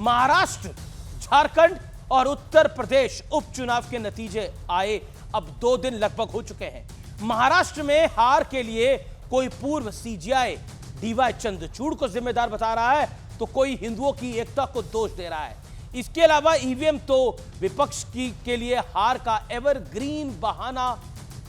महाराष्ट्र, झारखंड और उत्तर प्रदेश उपचुनाव के नतीजे आए अब 2 दिन लगभग हो चुके हैं। महाराष्ट्र में हार के लिए कोई पूर्व सीजीआई डीवाई चंद्रचूड़ को जिम्मेदार बता रहा है, तो कोई हिंदुओं की एकता को दोष दे रहा है। इसके अलावा ईवीएम तो विपक्ष के लिए हार का एवरग्रीन बहाना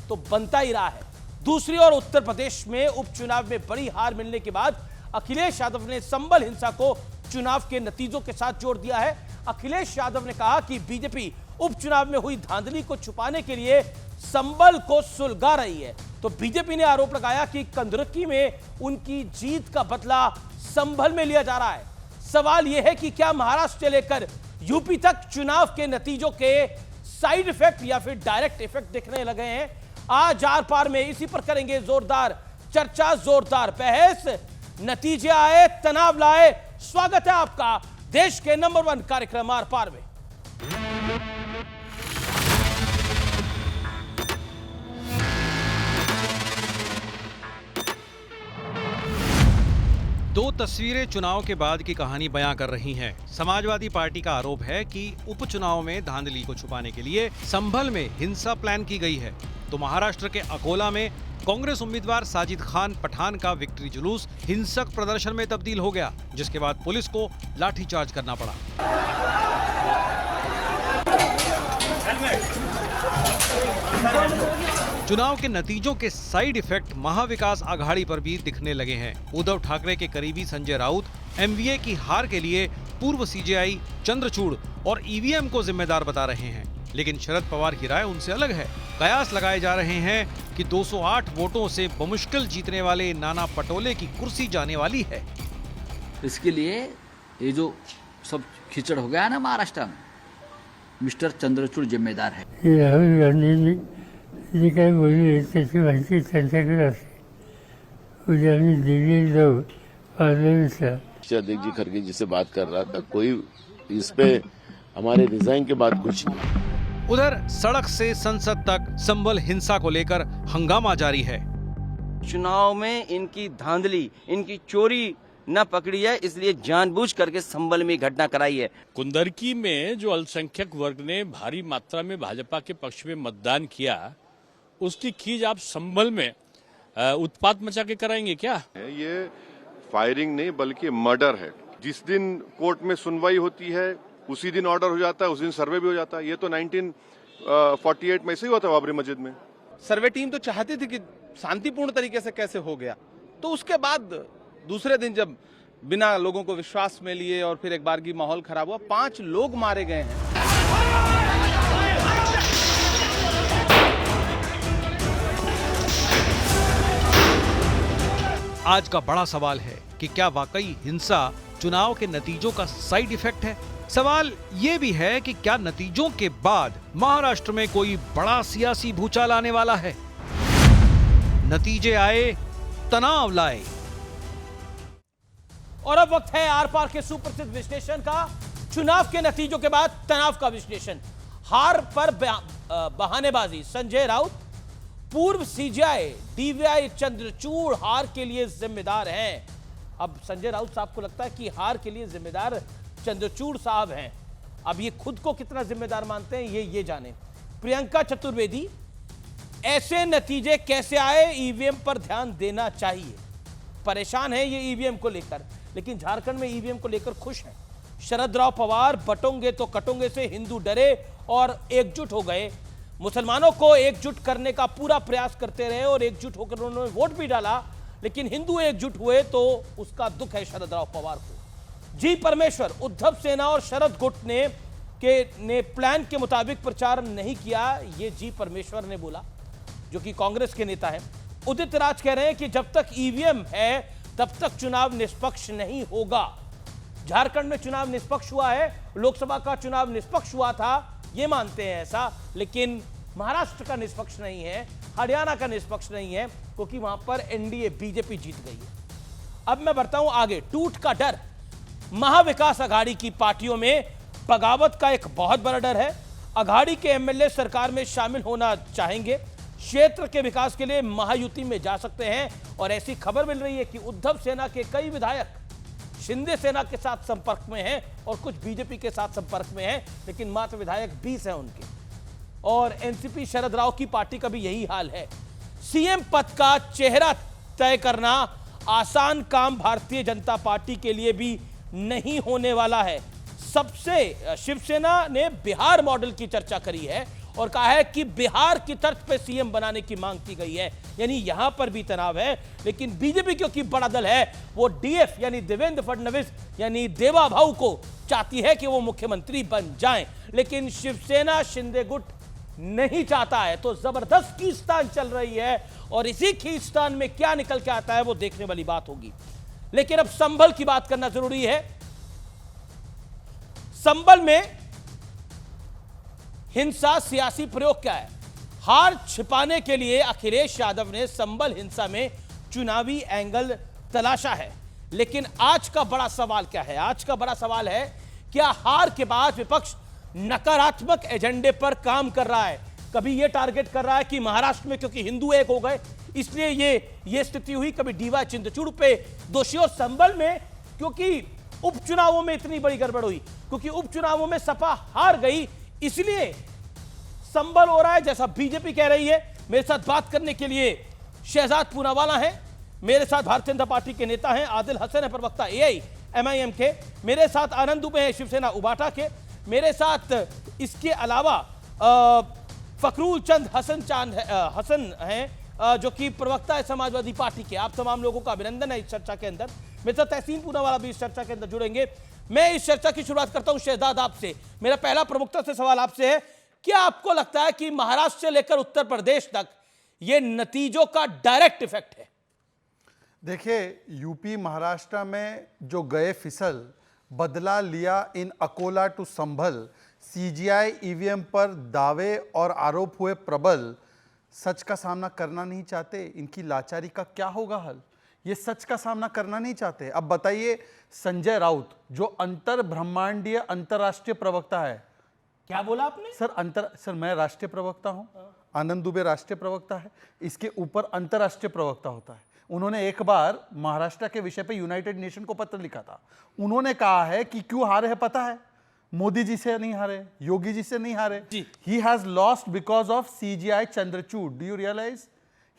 तो बनता ही रहा है। दूसरी ओर उत्तर प्रदेश में उपचुनाव में बड़ी हार मिलने के बाद अखिलेश यादव ने संभल हिंसा को चुनाव के नतीजों के साथ जोड़ दिया है। अखिलेश यादव ने कहा कि बीजेपी उपचुनाव में हुई धांधली को छुपाने के लिए संभल को सुलगा रही है। तो बीजेपी ने आरोप लगाया कि कंदुरक्की में उनकी जीत का बदला संभल में लिया जा रहा है। सवाल यह है कि क्या महाराष्ट्र से लेकर यूपी तक चुनाव के नतीजों के साइड इफेक्ट या फिर डायरेक्ट इफेक्ट दिखने लगे हैं। आज आर पार में इसी पर करेंगे जोरदार चर्चा, जोरदार बहस। नतीजे आए, तनाव लाए। स्वागत है आपका देश के नंबर 1 कार्यक्रम आर पार में। दो तस्वीरें चुनाव के बाद की कहानी बयां कर रही हैं। समाजवादी पार्टी का आरोप है कि उपचुनाव में धांधली को छुपाने के लिए संभल में हिंसा प्लान की गई है, तो महाराष्ट्र के अकोला में कांग्रेस उम्मीदवार साजिद खान पठान का विक्ट्री जुलूस हिंसक प्रदर्शन में तब्दील हो गया, जिसके बाद पुलिस को लाठीचार्ज करना पड़ा। चुनाव के नतीजों के साइड इफेक्ट महाविकास आघाड़ी पर भी दिखने लगे हैं। उद्धव ठाकरे के करीबी संजय राउत एमवीए की हार के लिए पूर्व सीजीआई चंद्रचूड़ और ईवीएम को जिम्मेदार बता रहे हैं, लेकिन शरद पवार की राय उनसे अलग है। कयास लगाए जा रहे हैं कि 208 वोटों से बमुश्किल जीतने वाले नाना पटोले की कुर्सी जाने वाली है। इसके लिए ये जो सब खिचड़ हो गया ना महाराष्ट्र में, मिस्टर चंद्रचूड़ जिम्मेदार है। राहुल गांधी जी काय बोलली त्याची माहिती त्यांच्याकडे असते. उद्या आम्ही दिल्ली जाऊ पार्लमेंटला। अध्यक्ष जी खड़गे जी से बात कर रहा था, कोई इस पे हमारे रिजाइन के बाद कुछ नहीं। उधर सड़क से संसद तक संभल हिंसा को लेकर हंगामा जारी है। चुनाव में इनकी धांधली, इनकी चोरी न पकड़ी है, इसलिए जानबूझ करके संभल में घटना कराई है। कुंदरकी में जो अल्पसंख्यक वर्ग ने भारी मात्रा में भाजपा के पक्ष में मतदान किया, उसकी खींच आप संभल में उत्पात मचा के कराएंगे क्या? ये फायरिंग नहीं बल्कि मर्डर है। जिस दिन कोर्ट में सुनवाई होती है उसी दिन ऑर्डर हो जाता है, उस दिन सर्वे भी हो जाता है। ये तो 1948 में ऐसे ही हुआ था बाबरी मस्जिद में। सर्वे टीम तो चाहती थी कि शांतिपूर्ण तरीके से कैसे हो गया, तो उसके बाद दूसरे दिन जब बिना लोगों को विश्वास में लिए और फिर एक बारगी माहौल खराब हुआ, 5 लोग मारे गए हैं। आज का बड़ा सवाल है कि क्या वाकई हिंसा चुनाव के नतीजों का साइड इफेक्ट है? सवाल ये भी है कि क्या नतीजों के बाद महाराष्ट्र में कोई बड़ा सियासी भूचाल आने वाला है? नतीजे आए, तनाव लाए। और अब वक्त है आर पार के सुप्रसिद्ध विश्लेषण का। चुनाव के नतीजों के बाद तनाव का विश्लेषण। हार पर बहानेबाजी, संजय राउत पूर्व सीजीआई डीवाई चंद्रचूड़ हार के लिए जिम्मेदार हैं। अब संजय राउत साहब को लगता है कि हार के लिए जिम्मेदार चंद्रचूड़ साहब हैं। अब ये खुद को कितना जिम्मेदार मानते हैं ये जाने। प्रियंका चतुर्वेदी, ऐसे नतीजे कैसे आए, ईवीएम पर ध्यान देना चाहिए। परेशान है ये ईवीएम को लेकर, लेकिन झारखंड में ईवीएम को लेकर खुश हैं। शरद राव पवार, बटोंगे तो कटोंगे से हिंदू डरे और एकजुट हो गए। मुसलमानों को एकजुट करने का पूरा प्रयास करते रहे और एकजुट होकर उन्होंने वोट भी डाला, लेकिन हिंदू एकजुट हुए तो उसका दुख है शरद राव पवार को। जी परमेश्वर, उद्धव सेना और शरद गुट ने प्लान के मुताबिक प्रचार नहीं किया, ये जी परमेश्वर ने बोला, जो कि कांग्रेस के नेता हैं। उदित राज कह रहे हैं कि जब तक ईवीएम है तब तक चुनाव निष्पक्ष नहीं होगा। झारखंड में चुनाव निष्पक्ष हुआ है, लोकसभा का चुनाव निष्पक्ष हुआ था, ये मानते हैं ऐसा, लेकिन महाराष्ट्र का निष्पक्ष नहीं है, हरियाणा का निष्पक्ष नहीं है, क्योंकि वहां पर एनडीए बीजेपी जीत गई है। अब मैं बढ़ता हूं आगे। टूट का डर, महाविकास आघाड़ी की पार्टियों में बगावत का एक बहुत बड़ा डर है। आघाड़ी के एमएलए सरकार में शामिल होना चाहेंगे, क्षेत्र के विकास के लिए महायुति में जा सकते हैं, और ऐसी खबर मिल रही है कि उद्धव सेना के कई विधायक शिंदे सेना के साथ संपर्क में हैं और कुछ बीजेपी के साथ संपर्क में हैं, लेकिन मात्र विधायक 20 हैं उनके। और एनसीपी शरद राव की पार्टी का भी यही हाल है। सीएम पद का चेहरा तय करना आसान काम भारतीय जनता पार्टी के लिए भी नहीं होने वाला है। सबसे शिवसेना ने बिहार मॉडल की चर्चा करी है और कहा है कि बिहार की तर्ज पे सीएम बनाने की मांग की गई है, यानी यहां पर भी तनाव है। लेकिन बीजेपी क्योंकि बड़ा दल है, वो डीएफ यानी देवेंद्र फडणवीस यानी देवा भाऊ को चाहती है कि वो मुख्यमंत्री बन जाएं, लेकिन शिवसेना शिंदे गुट नहीं चाहता है। तो जबरदस्त खींचतान चल रही है और इसी खींचतान में क्या निकल के आता है वो देखने वाली बात होगी। लेकिन अब संभल की बात करना जरूरी है। संभल में हिंसा सियासी प्रयोग क्या है? हार छिपाने के लिए अखिलेश यादव ने संभल हिंसा में चुनावी एंगल तलाशा है। लेकिन आज का बड़ा सवाल क्या है? आज का बड़ा सवाल है, क्या हार के बाद विपक्ष नकारात्मक एजेंडे पर काम कर रहा है? कभी यह टारगेट कर रहा है कि महाराष्ट्र में क्योंकि हिंदू एक हो गए इसलिए ये स्थिति हुई, कभी डीवाई चंद्रचूड़ पे दोषी, और संभल में क्योंकि उपचुनावों में इतनी बड़ी गड़बड़ हुई, क्योंकि उपचुनावों में सपा हार गई इसलिए संभल हो रहा है जैसा बीजेपी कह रही है। मेरे साथ बात करने के लिए शहजाद पूनावाला हैं, मेरे साथ भारतीय जनता पार्टी के नेता हैं, आदिल हसन है प्रवक्ता एआईएमआईएम के, मेरे साथ आनंद दुबे हैं शिवसेना उबाटा के, मेरे साथ इसके अलावा फखरुल चंद हसन हैं जो कि प्रवक्ता है समाजवादी पार्टी के। आप तमाम लोगों का अभिनंदन है इस चर्चा के अंदर। मेरे साथ तहसीन पूनावाला भी इस चर्चा के अंदर जुड़ेंगे। मैं इस चर्चा की शुरुआत करता हूं शहजाद आपसे। मेरा पहला प्रमुखता से सवाल आपसे है, क्या आपको लगता है कि महाराष्ट्र से लेकर उत्तर प्रदेश तक ये नतीजों का डायरेक्ट इफेक्ट है? देखिए, यूपी महाराष्ट्र में जो गए फिसल बदला लिया इन Akola to Sambhal, CGI EVM पर दावे और आरोप हुए प्रबल, सच का सामना करना नहीं चाहते। इनकी लाचारी का क्या होगा हल? ये सच का सामना करना नहीं चाहते। अब बताइए, संजय राउत जो अंतर ब्रह्मांडीय अंतरराष्ट्रीय प्रवक्ता है। क्या बोला आपने? सर मैं राष्ट्रीय प्रवक्ता हूं, आनंद दुबे राष्ट्रीय प्रवक्ता है, इसके ऊपर अंतरराष्ट्रीय प्रवक्ता होता है। उन्होंने एक बार महाराष्ट्र के विषय पे यूनाइटेड नेशन को पत्र लिखा था। उन्होंने कहा है कि क्यों हारे हैं पता है? मोदी जी से नहीं हारे, योगी जी से नहीं हारे, he has lost because of CJI Chandrachud. Do you realize?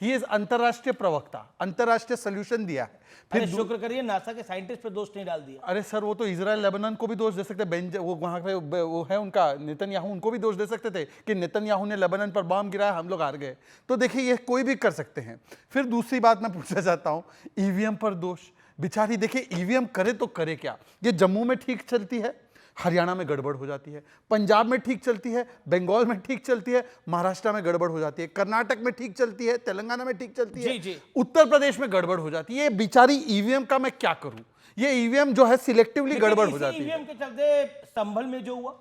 He is अंतरराष्ट्रीय प्रवक्ता, अंतरराष्ट्रीय सोल्यूशन दिया है। फिर शुक्र करिए नासा के साइंटिस्ट पे दोष नहीं डाल दिया। अरे सर, वो तो इजराइल लेबनान को भी दोष दे सकते, वो वहां पे वो है उनका नेतन्याहू, उनको भी दोष दे सकते थे कि नेतन्याहू ने लेबनान पर बम गिराया, हम लोग हार गए। तो देखिए, ये कोई भी कर सकते हैं। फिर दूसरी बात मैं पूछना चाहता हूँ, ईवीएम पर दोष। बेचारी देखिए, ईवीएम करे तो करे क्या? ये जम्मू में ठीक चलती है, हरियाणा में गड़बड़ हो जाती है, पंजाब में ठीक चलती है, बंगाल में ठीक चलती है, महाराष्ट्र में गड़बड़ हो जाती है, कर्नाटक में ठीक चलती है, तेलंगाना में ठीक चलती है, उत्तर प्रदेश में गड़बड़ हो जाती है। ये बेचारी ईवीएम का मैं क्या करूं? ये ईवीएम जो है सिलेक्टिवली गड़बड़ हो जाती है। ईवीएम के चलते संभल में जो हुआ,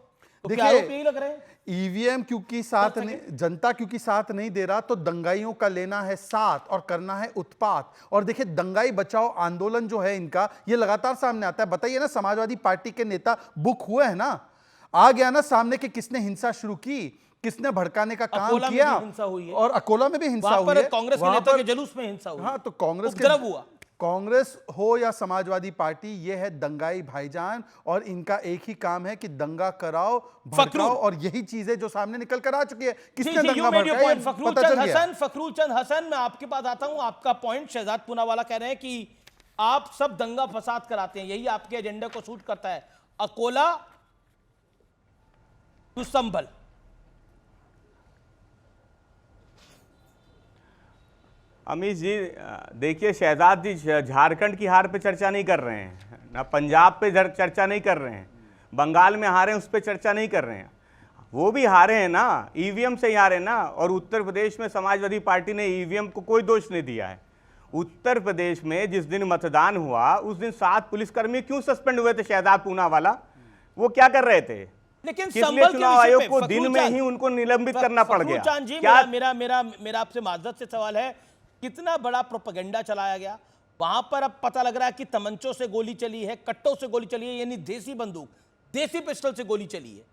तो देखिए, आरोप यही लग रहे हैं। ईवीएम क्योंकि साथ नहीं, जनता क्योंकि साथ नहीं दे रहा, तो दंगाइयों का लेना है साथ और करना है उत्पात। और देखिए, दंगाई बचाओ आंदोलन जो है इनका, ये लगातार सामने आता है। बताइए ना, समाजवादी पार्टी के नेता बुक हुए हैं ना, आ गया ना सामने कि किसने हिंसा शुरू की, किसने भड़काने का काम किया, और अकोला में भी हिंसा हुई है, कांग्रेस के नेता के जुलूस में हिंसा हुई। हाँ, तो कांग्रेस हुआ। कांग्रेस हो या समाजवादी पार्टी, ये है दंगाई भाईजान, और इनका एक ही काम है कि दंगा कराओ, भड़काओ, और यही चीजें जो सामने निकल कर आ चुकी है। किसने दंगा भड़काया, पता चल गया। फखरुल चंद हसन, मैं आपके पास आता हूं। आपका पॉइंट शहजाद पूनावाला कह रहे हैं कि आप सब दंगा फसाद कराते हैं, यही आपके एजेंडा को सूट करता है। अकोला टू संभल, अमित जी देखिए, शहजाद जी झारखंड की हार पे चर्चा नहीं कर रहे हैं, ना पंजाब पे चर्चा नहीं कर रहे हैं, बंगाल में हारे उस पे चर्चा नहीं कर रहे हैं। वो भी हारे हैं ना, ईवीएम से ही हारे ना। और उत्तर प्रदेश में समाजवादी पार्टी ने ईवीएम को कोई दोष नहीं दिया है। उत्तर प्रदेश में जिस दिन मतदान हुआ उस दिन 7 पुलिसकर्मी क्यों सस्पेंड हुए थे शहजाद पूनावाला? वो क्या कर रहे थे? लेकिन चुनाव आयोग को दिन में ही उनको निलंबित करना पड़ गया। क्या मेरा आपसे माजरत से सवाल है, कितना बड़ा प्रोपेगेंडा चलाया गया वहां पर? अब पता लग रहा है कि तमंचों से गोली चली है, कट्टों से गोली चली है, यानी देसी बंदूक, देसी पिस्टल से गोली चली है,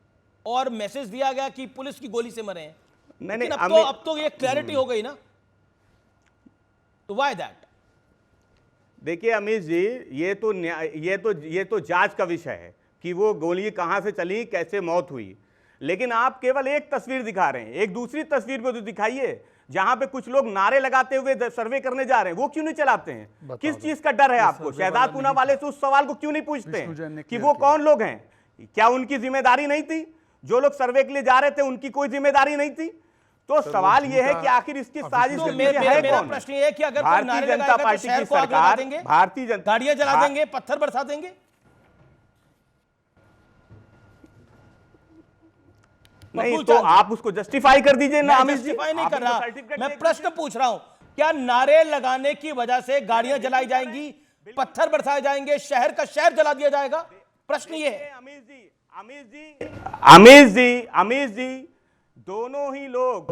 और मैसेज दिया गया कि पुलिस की गोली से मरे हैं। नहीं, अब तो ये क्लैरिटी हो गई ना, तो व्हाई दैट? देखिए अमीश जी, ये तो जांच का विषय है कि वो गोली कहां से चली, कैसे मौत हुई। लेकिन आप केवल एक तस्वीर दिखा रहे हैं, एक दूसरी तस्वीर को तो दिखाइए जहां पे कुछ लोग नारे लगाते हुए सर्वे करने जा रहे हैं, वो क्यों नहीं चलाते हैं? किस चीज का डर है आपको? शहजाद पूना वाले से उस सवाल को क्यों नहीं पूछते हैं कि वो कौन लोग हैं? क्या उनकी जिम्मेदारी नहीं थी? जो लोग सर्वे के लिए जा रहे थे उनकी कोई जिम्मेदारी नहीं थी? तो सवाल यह है कि आखिर इसकी साजिश है मेरा कौन? प्रश्न ये है कि अगर कोई भारतीय नारे जनता लगाएगा पार्टी तो शहर की को आग लगा सरकार, देंगे, भारतीय जनता गाड़ियां जला देंगे, पत्थर बरसा देंगे। नहीं तो आप उसको जस्टिफाई कर दीजिए ना। मैं जस्टिफाई नहीं कर रहा, मैं प्रश्न पूछ रहा हूं, क्या नारे लगाने की वजह से गाड़ियां जलाई जाएंगी, पत्थर बरसाए जाएंगे, शहर का शहर जला दिया जाएगा? प्रश्न ये है। अमीश जी, दोनों ही लोग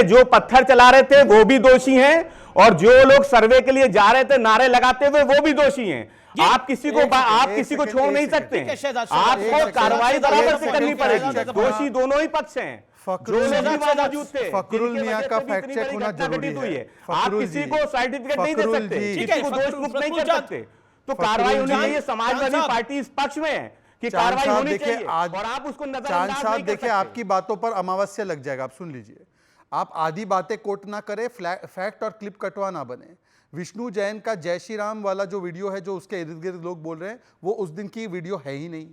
जो पत्थर चला रहे थे वो भी दोषी हैं, और जो लोग सर्वे के लिए जा रहे थे नारे लगाते हुए वो भी दोषी हैं। आप किसी को छोड़ नहीं सकते हैं, आपको कार्रवाई बराबर से करनी पड़ेगी। दोषी दोनों ही पक्ष हैं। फखरुल मियां का फैक्ट चेक होना जरूरी है। आप किसी को सर्टिफिकेट नहीं दे सकते, किसी को दोष मुक्त नहीं कर सकते। तो कार्रवाई होनी चाहिए। समाजवादी पार्टी इस पक्ष में है कि कार्रवाई होनी चाहिए, और आप उसको नजरअंदाज नहीं कर सकते। देखिए, आपकी बातों पर अमावस्या लग जाएगा। आप सुन लीजिए, आप आधी बातें कोट ना करें, फैक्ट और क्लिप कटवा ना बने। विष्णु जैन का जय श्री राम वाला जो वीडियो है, जो उसके इर्द गिर्द लोग बोल रहे हैं, वो उस दिन की वीडियो है ही नहीं,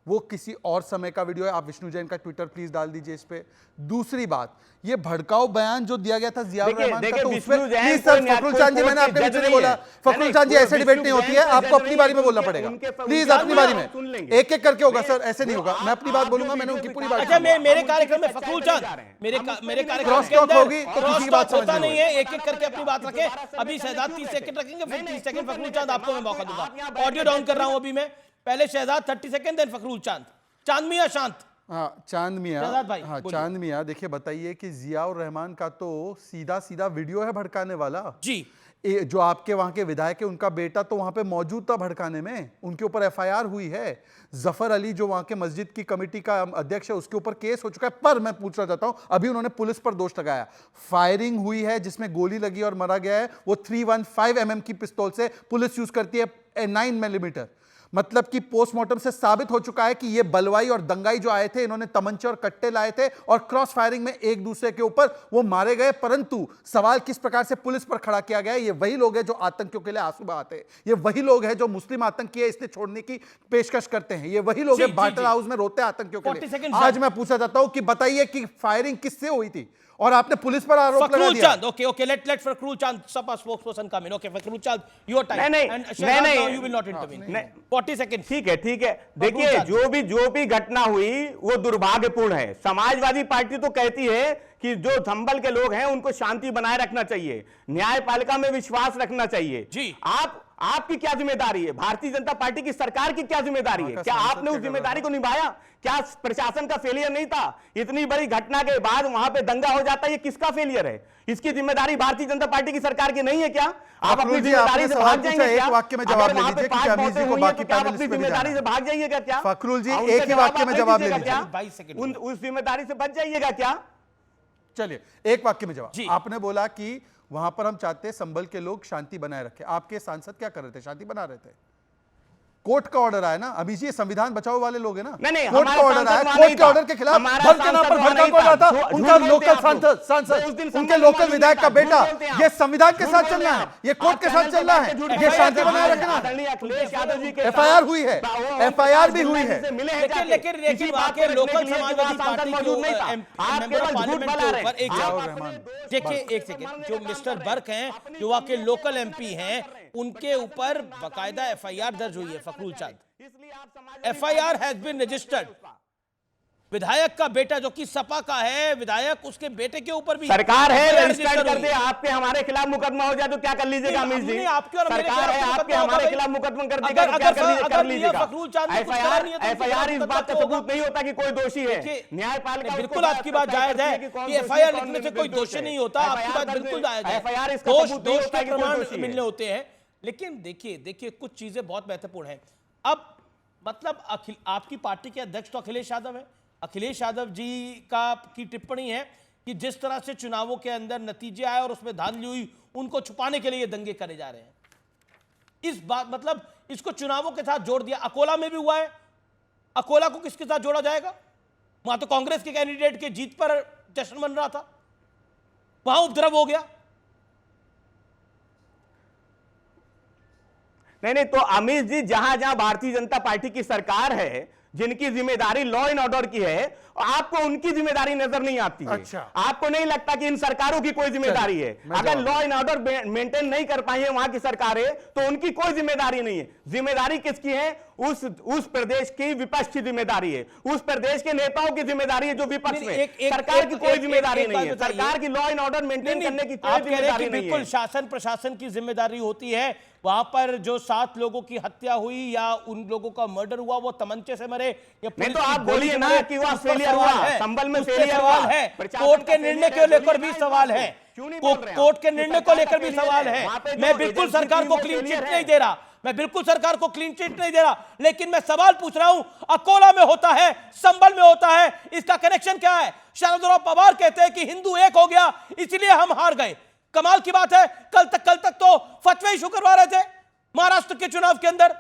वो किसी और समय का वीडियो है। आप विष्णु जैन का ट्विटर प्लीज डाल दीजिए इस पे। दूसरी बात, ये भड़काऊ बयान जो दिया गया था जियाउर रहमान का, तो उसमें प्लीज सर, फखरुल चांद जी, मैंने आपके बीच नहीं बोला। फखरुल चांद जी, ऐसे डिबेट नहीं होती है, आपको अपनी बारी में बोलना पड़ेगा। प्लीज अपनी बारी में एक एक करके होगा सर, ऐसे नहीं होगा। मैं अपनी बात बोलूंगा, मैंने उनकी पूरी बात। अच्छा, मेरे कार्यक्रम में फखरुल चांद, मेरे कार्यक्रम के अंदर होगी तो किसी की बात होता नहीं है, एक एक करके अपनी बात रखे। अभी शहजाद 30 सेकंड रखेंगे, फिर 30 सेकंड फखरुल चांद, आपको मैं मौका दूंगा। ऑडियो डाउन कर रहा हूं अभी मैं, पहले शहजाद 30 सेकंड, देन फखरुल चांद। चांद मियां शांत। हाँ, चांद मियां, हाँ चांद मियां, देखिए बताइए कि जियाउर रहमान का तो सीधा सीधा वीडियो है भड़काने वाला जी। जो आपके वहां के विधायक है, उनका बेटा तो वहां पे मौजूद था भड़काने में, उनके ऊपर एफआईआर हुई है। जफर अली जो वहां के मस्जिद की कमेटी का अध्यक्ष है, उसके ऊपर केस हो चुका है। पर मैं पूछना चाहता हूं, अभी उन्होंने पुलिस पर दोष लगाया, फायरिंग हुई है जिसमें गोली लगी और मरा गया है, वो 315 mm की पिस्तौल से, पुलिस यूज करती है 9 mm। मतलब कि पोस्टमार्टम से साबित हो चुका है कि ये बलवाई और दंगाई जो आए थे, इन्होंने तमंचे और कट्टे लाए थे और क्रॉस फायरिंग में एक दूसरे के ऊपर वो मारे गए। परंतु सवाल किस प्रकार से पुलिस पर खड़ा किया गया है, ये वही लोग हैं जो आतंकियों के लिए आंसू बहाते हैं, ये वही लोग हैं जो मुस्लिम आतंकी है इसलिए छोड़ने की पेशकश करते हैं, ये वही लोग हैं बाटल हाउस में रोते हैं आतंकियों के लिए। आज मैं पूछना चाहता हूं कि बताइए कि फायरिंग किससे हुई थी और आपने पुलिस पर आरोप लगा दिया। ओके, लेट फखरुल चांद, सपा स्पोक्सपर्सन कम इन। ओके फखरुल चांद, योर टाइम। नहीं, you will not intervene. 40 second. ठीक है। देखिए, जो भी घटना हुई वो दुर्भाग्यपूर्ण है। समाजवादी पार्टी तो कहती है कि जो संभल के लोग हैं उनको शांति बनाए रखना चाहिए, न्यायपालिका में विश्वास रखना चाहिए जी। आपकी क्या जिम्मेदारी है? भारतीय जनता पार्टी की सरकार की क्या जिम्मेदारी है? क्या आपने उस जिम्मेदारी को निभाया? क्या प्रशासन का फेलियर नहीं था? इतनी बड़ी घटना के बाद वहां पे दंगा हो जाता है, ये किसका फेलियर है? इसकी जिम्मेदारी भारतीय जनता पार्टी की सरकार की नहीं है क्या? आप अपनी जिम्मेदारी से भाग जाएंगे क्या? एक वाक्य में जवाब ले लीजिए कि अमीश जी को बाकी आप अपनी जिम्मेदारी से भाग जाइएगा क्या? फखरुल जी, एक ही वाक्य में जवाब ले लीजिए। उस जिम्मेदारी से बच जाइएगा क्या? चलिए, एक वाक्य में जवाब। आपने बोला कि वहां पर हम चाहते हैं संभल के लोग शांति बनाए रखें। आपके सांसद क्या कर रहे थे? शांति बना रहे थे। कोर्ट का ऑर्डर आया ना, अभी ये संविधान बचाओ वाले लोग हैं ना, नहीं, कोर्ट का ऑर्डर आया, कोर्ट के ऑर्डर के खिलाफ भल के नाम पर भड़का कौन रहा था? उनका लोकल सांसद, उनके लोकल विधायक का बेटा। ये संविधान के साथ चलना है, ये कोर्ट के साथ चलना है, ये शांति बनाए रखना। एफआईआर हुई है, एफआईआर भी हुई है। लेकिन वहां के लोकल समाजवादी पार्टी देखिए, एक सेकेंड, जो मिस्टर बर्क हैं, जो वहां के लोकल एमपी हैं, उनके ऊपर बाकायदा एफआईआर दर्ज हुई है। फखरुल चांद, एफआईआर हैज बीन रजिस्टर्ड। विधायक का बेटा जो कि सपा का है विधायक, उसके बेटे के ऊपर भी सरकार है रजिस्टर कर दे। आपके हमारे खिलाफ मुकदमा हो जाए तो क्या कर लीजिएगा अमीश जी? सरकार है, आपके हमारे खिलाफ मुकदमा कर देगा तो क्या कर लीजिएगा? एफआईआर इस बात का सबूत नहीं होता कि कोई दोषी है। न्यायपालिका, बिल्कुल आपकी बात जायज है कि एफआईआर लिखने से कोई दोषी नहीं होता, आपकी बात बिल्कुल जायज है। एफआईआर दोष के प्रमाण मिलने होते हैं। लेकिन देखिए कुछ चीजें बहुत महत्वपूर्ण हैं। अब मतलब आपकी पार्टी के अध्यक्ष तो अखिलेश यादव है। अखिलेश यादव जी की टिप्पणी है कि जिस तरह से चुनावों के अंदर नतीजे आए और उसमें धांधली हुई, उनको छुपाने के लिए दंगे करे जा रहे हैं। इस बात मतलब इसको चुनावों के साथ जोड़ दिया। अकोला में भी हुआ है, अकोला को किसके साथ जोड़ा जाएगा? वहां तो कांग्रेस के कैंडिडेट के जीत पर जश्न मन रहा था, वहां उपद्रव हो गया। नहीं, तो अमित जी, जहां जहां भारतीय जनता पार्टी की सरकार है, जिनकी जिम्मेदारी लॉ एंड ऑर्डर की है, आपको उनकी जिम्मेदारी नजर नहीं आती है। अच्छा। आपको नहीं लगता कि इन सरकारों की कोई जिम्मेदारी है? अगर लॉ एंड ऑर्डर मेंटेन नहीं कर पाई है वहां की सरकारें, तो उनकी कोई जिम्मेदारी नहीं है। जिम्मेदारी किसकी है? उस प्रदेश की विपक्ष की जिम्मेदारी है, उस प्रदेश के नेताओं की जिम्मेदारी है जो विपक्ष में। सरकार की कोई जिम्मेदारी नहीं है। सरकार की लॉ एंड ऑर्डर मेंटेन करने की कोई जिम्मेदारी नहीं है। बिल्कुल शासन प्रशासन की जिम्मेदारी होती है। वहां पर जो 7 लोगों की हत्या हुई या उन लोगों का मर्डर हुआ, वो तमंचे से मरे या नहीं, तो आप बोलिए ना कि वहां फेलियर हुआ, संभल में फेलियर सवाल है। कोर्ट के निर्णय को लेकर भी सवाल है, कोर्ट के निर्णय को लेकर भी सवाल है। मैं बिल्कुल सरकार को क्लीन चिट नहीं दे रहा, मैं बिल्कुल सरकार को क्लीन चिट नहीं दे रहा, लेकिन मैं सवाल पूछ रहा हूं, अकोला में होता है, संभल में होता है, इसका कनेक्शन क्या है? शरदराव पवार कहते हैं कि हिंदू एक हो गया इसलिए हम हार गए। कमाल की बात है, कल तक तो फतवे इशू करवा रहे थे महाराष्ट्र के चुनाव के अंदर,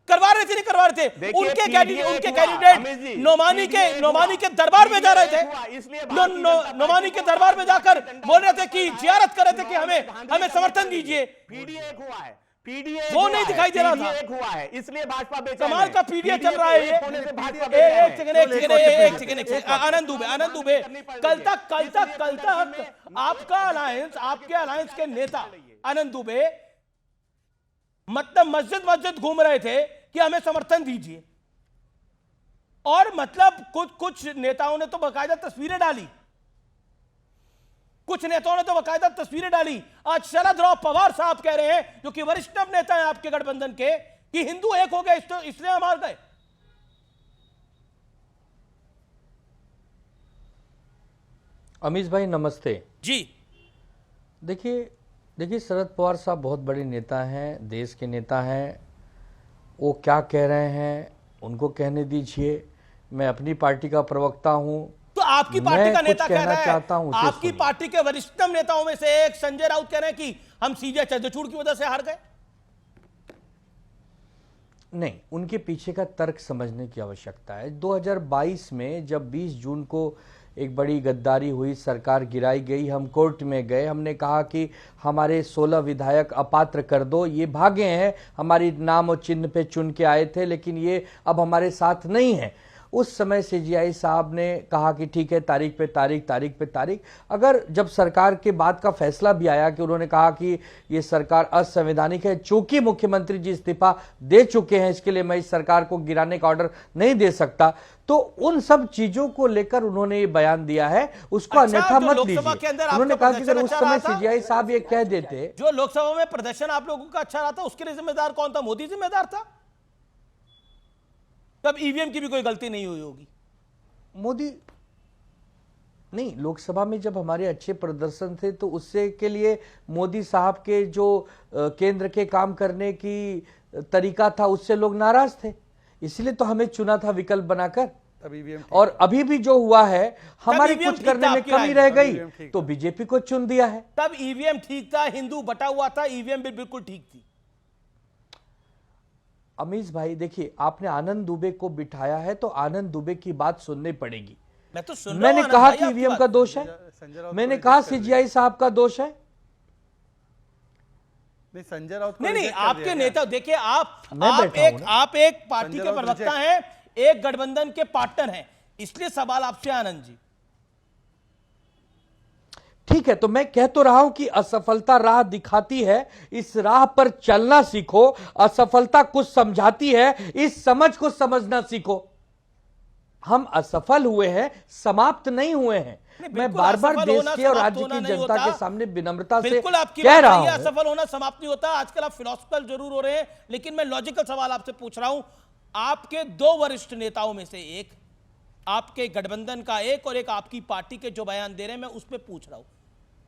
करवा रहे थे नहीं करवा रहे थे? उनके कैंडिडेट नोमानी के दरबार में जा रहे थे, नोमानी के दरबार में जाकर बोल रहे थे कि जियारत कर रहे थे कि हमें समर्थन दीजिए। वो नहीं दिखाई दे रहा था, इसलिए भाजपा कमाल का पीडीए चल रहा है ये। एक सेकंड आनंद दुबे, कल तक आपका अलायंस, आपके अलायंस के नेता आनंद दुबे मतलब मस्जिद घूम रहे थे कि हमें समर्थन दीजिए, और मतलब कुछ नेताओं ने तो बाकायदा तस्वीरें डाली, आज शरदराव पवार साहब कह रहे हैं, जो कि वरिष्ठ नेता हैं आपके गठबंधन के, कि हिंदू एक हो गए इसलिए हम हार गए। अमीश भाई नमस्ते जी। देखिए शरद पवार साहब बहुत बड़े नेता हैं, देश के नेता हैं। वो क्या कह रहे हैं उनको कहने दीजिए। मैं अपनी पार्टी का प्रवक्ता हूं, तो आपकी पार्टी का नेता कह रहा है, चाहता हूं, आपकी पार्टी के वरिष्ठतम नेताओं में से एक संजय राउत कह रहे हैं कि हम सीजे चंद्रचूड़ की वजह से हार गए। नहीं, उनके पीछे का तर्क समझने की आवश्यकता है। 2022 में जब 20 जून को एक बड़ी गद्दारी हुई, सरकार गिराई गई, हम कोर्ट में गए, हमने कहा कि हमारे 16 विधायक अपात्र कर दो, ये भागे हैं, हमारी नाम और चिन्ह पे चुन के आए थे, लेकिन ये अब हमारे साथ नहीं है। उस समय सीजेआई साहब ने कहा कि ठीक है, तारीख पे तारीख। अगर जब सरकार के बाद का फैसला भी आया कि उन्होंने कहा कि ये सरकार असंवैधानिक है, चूंकि मुख्यमंत्री जी इस्तीफा दे चुके हैं, इसके लिए मैं इस सरकार को गिराने का ऑर्डर नहीं दे सकता, तो उन सब चीजों को लेकर उन्होंने ये बयान दिया है, उसको अन्यथा मत लीजिए। उन्होंने कहा कि अगर उस समय सीजेआई साहब ये कह देते। जो लोकसभा में प्रदर्शन आप लोगों का अच्छा रहा था, उसके लिए जिम्मेदार कौन था? मोदी जिम्मेदार था? तब ईवीएम की भी कोई गलती नहीं हुई होगी। मोदी नहीं, लोकसभा में जब हमारे अच्छे प्रदर्शन थे तो उससे के लिए मोदी साहब के जो केंद्र के काम करने की तरीका था, उससे लोग नाराज थे, इसलिए तो हमें चुना था विकल्प बनाकर। और अभी भी जो हुआ है, हमारी कुछ करने में कमी रह गई तो बीजेपी को चुन दिया है। तब ईवीएम ठीक था, हिंदू बटा हुआ था, ईवीएम भी बिल्कुल ठीक थी। अमीश भाई देखिए, आपने आनंद दुबे को बिठाया है तो आनंद दुबे की बात सुननी पड़ेगी। मैं तो सुन मैंने कहा कि ईवीएम का दोष है, मैंने कहा सीजीआई साहब का दोष है। नहीं, संजय राउत नहीं, आपके नेता देखिए, आप एक पार्टी के प्रवक्ता हैं, एक गठबंधन के पार्टनर हैं, इसलिए सवाल आपसे आनंद जी। ठीक है, तो मैं कह तो रहा हूं कि असफलता राह दिखाती है, इस राह पर चलना सीखो। असफलता कुछ समझाती है, इस समझ को समझना सीखो। हम असफल हुए हैं, समाप्त नहीं हुए हैं। मैं बार बार देश के और राज्य की जनता के सामने विनम्रता से कह रहा हूं, असफल होना समाप्त नहीं होता। आजकल आप फिलोसफिकल जरूर हो रहे हैं, लेकिन मैं लॉजिकल सवाल आपसे पूछ रहा हूं। आपके 2 वरिष्ठ नेताओं में से एक, आपके गठबंधन का एक और एक आपकी पार्टी के जो बयान दे रहे हैं, मैं उस पर पूछ रहा हूं।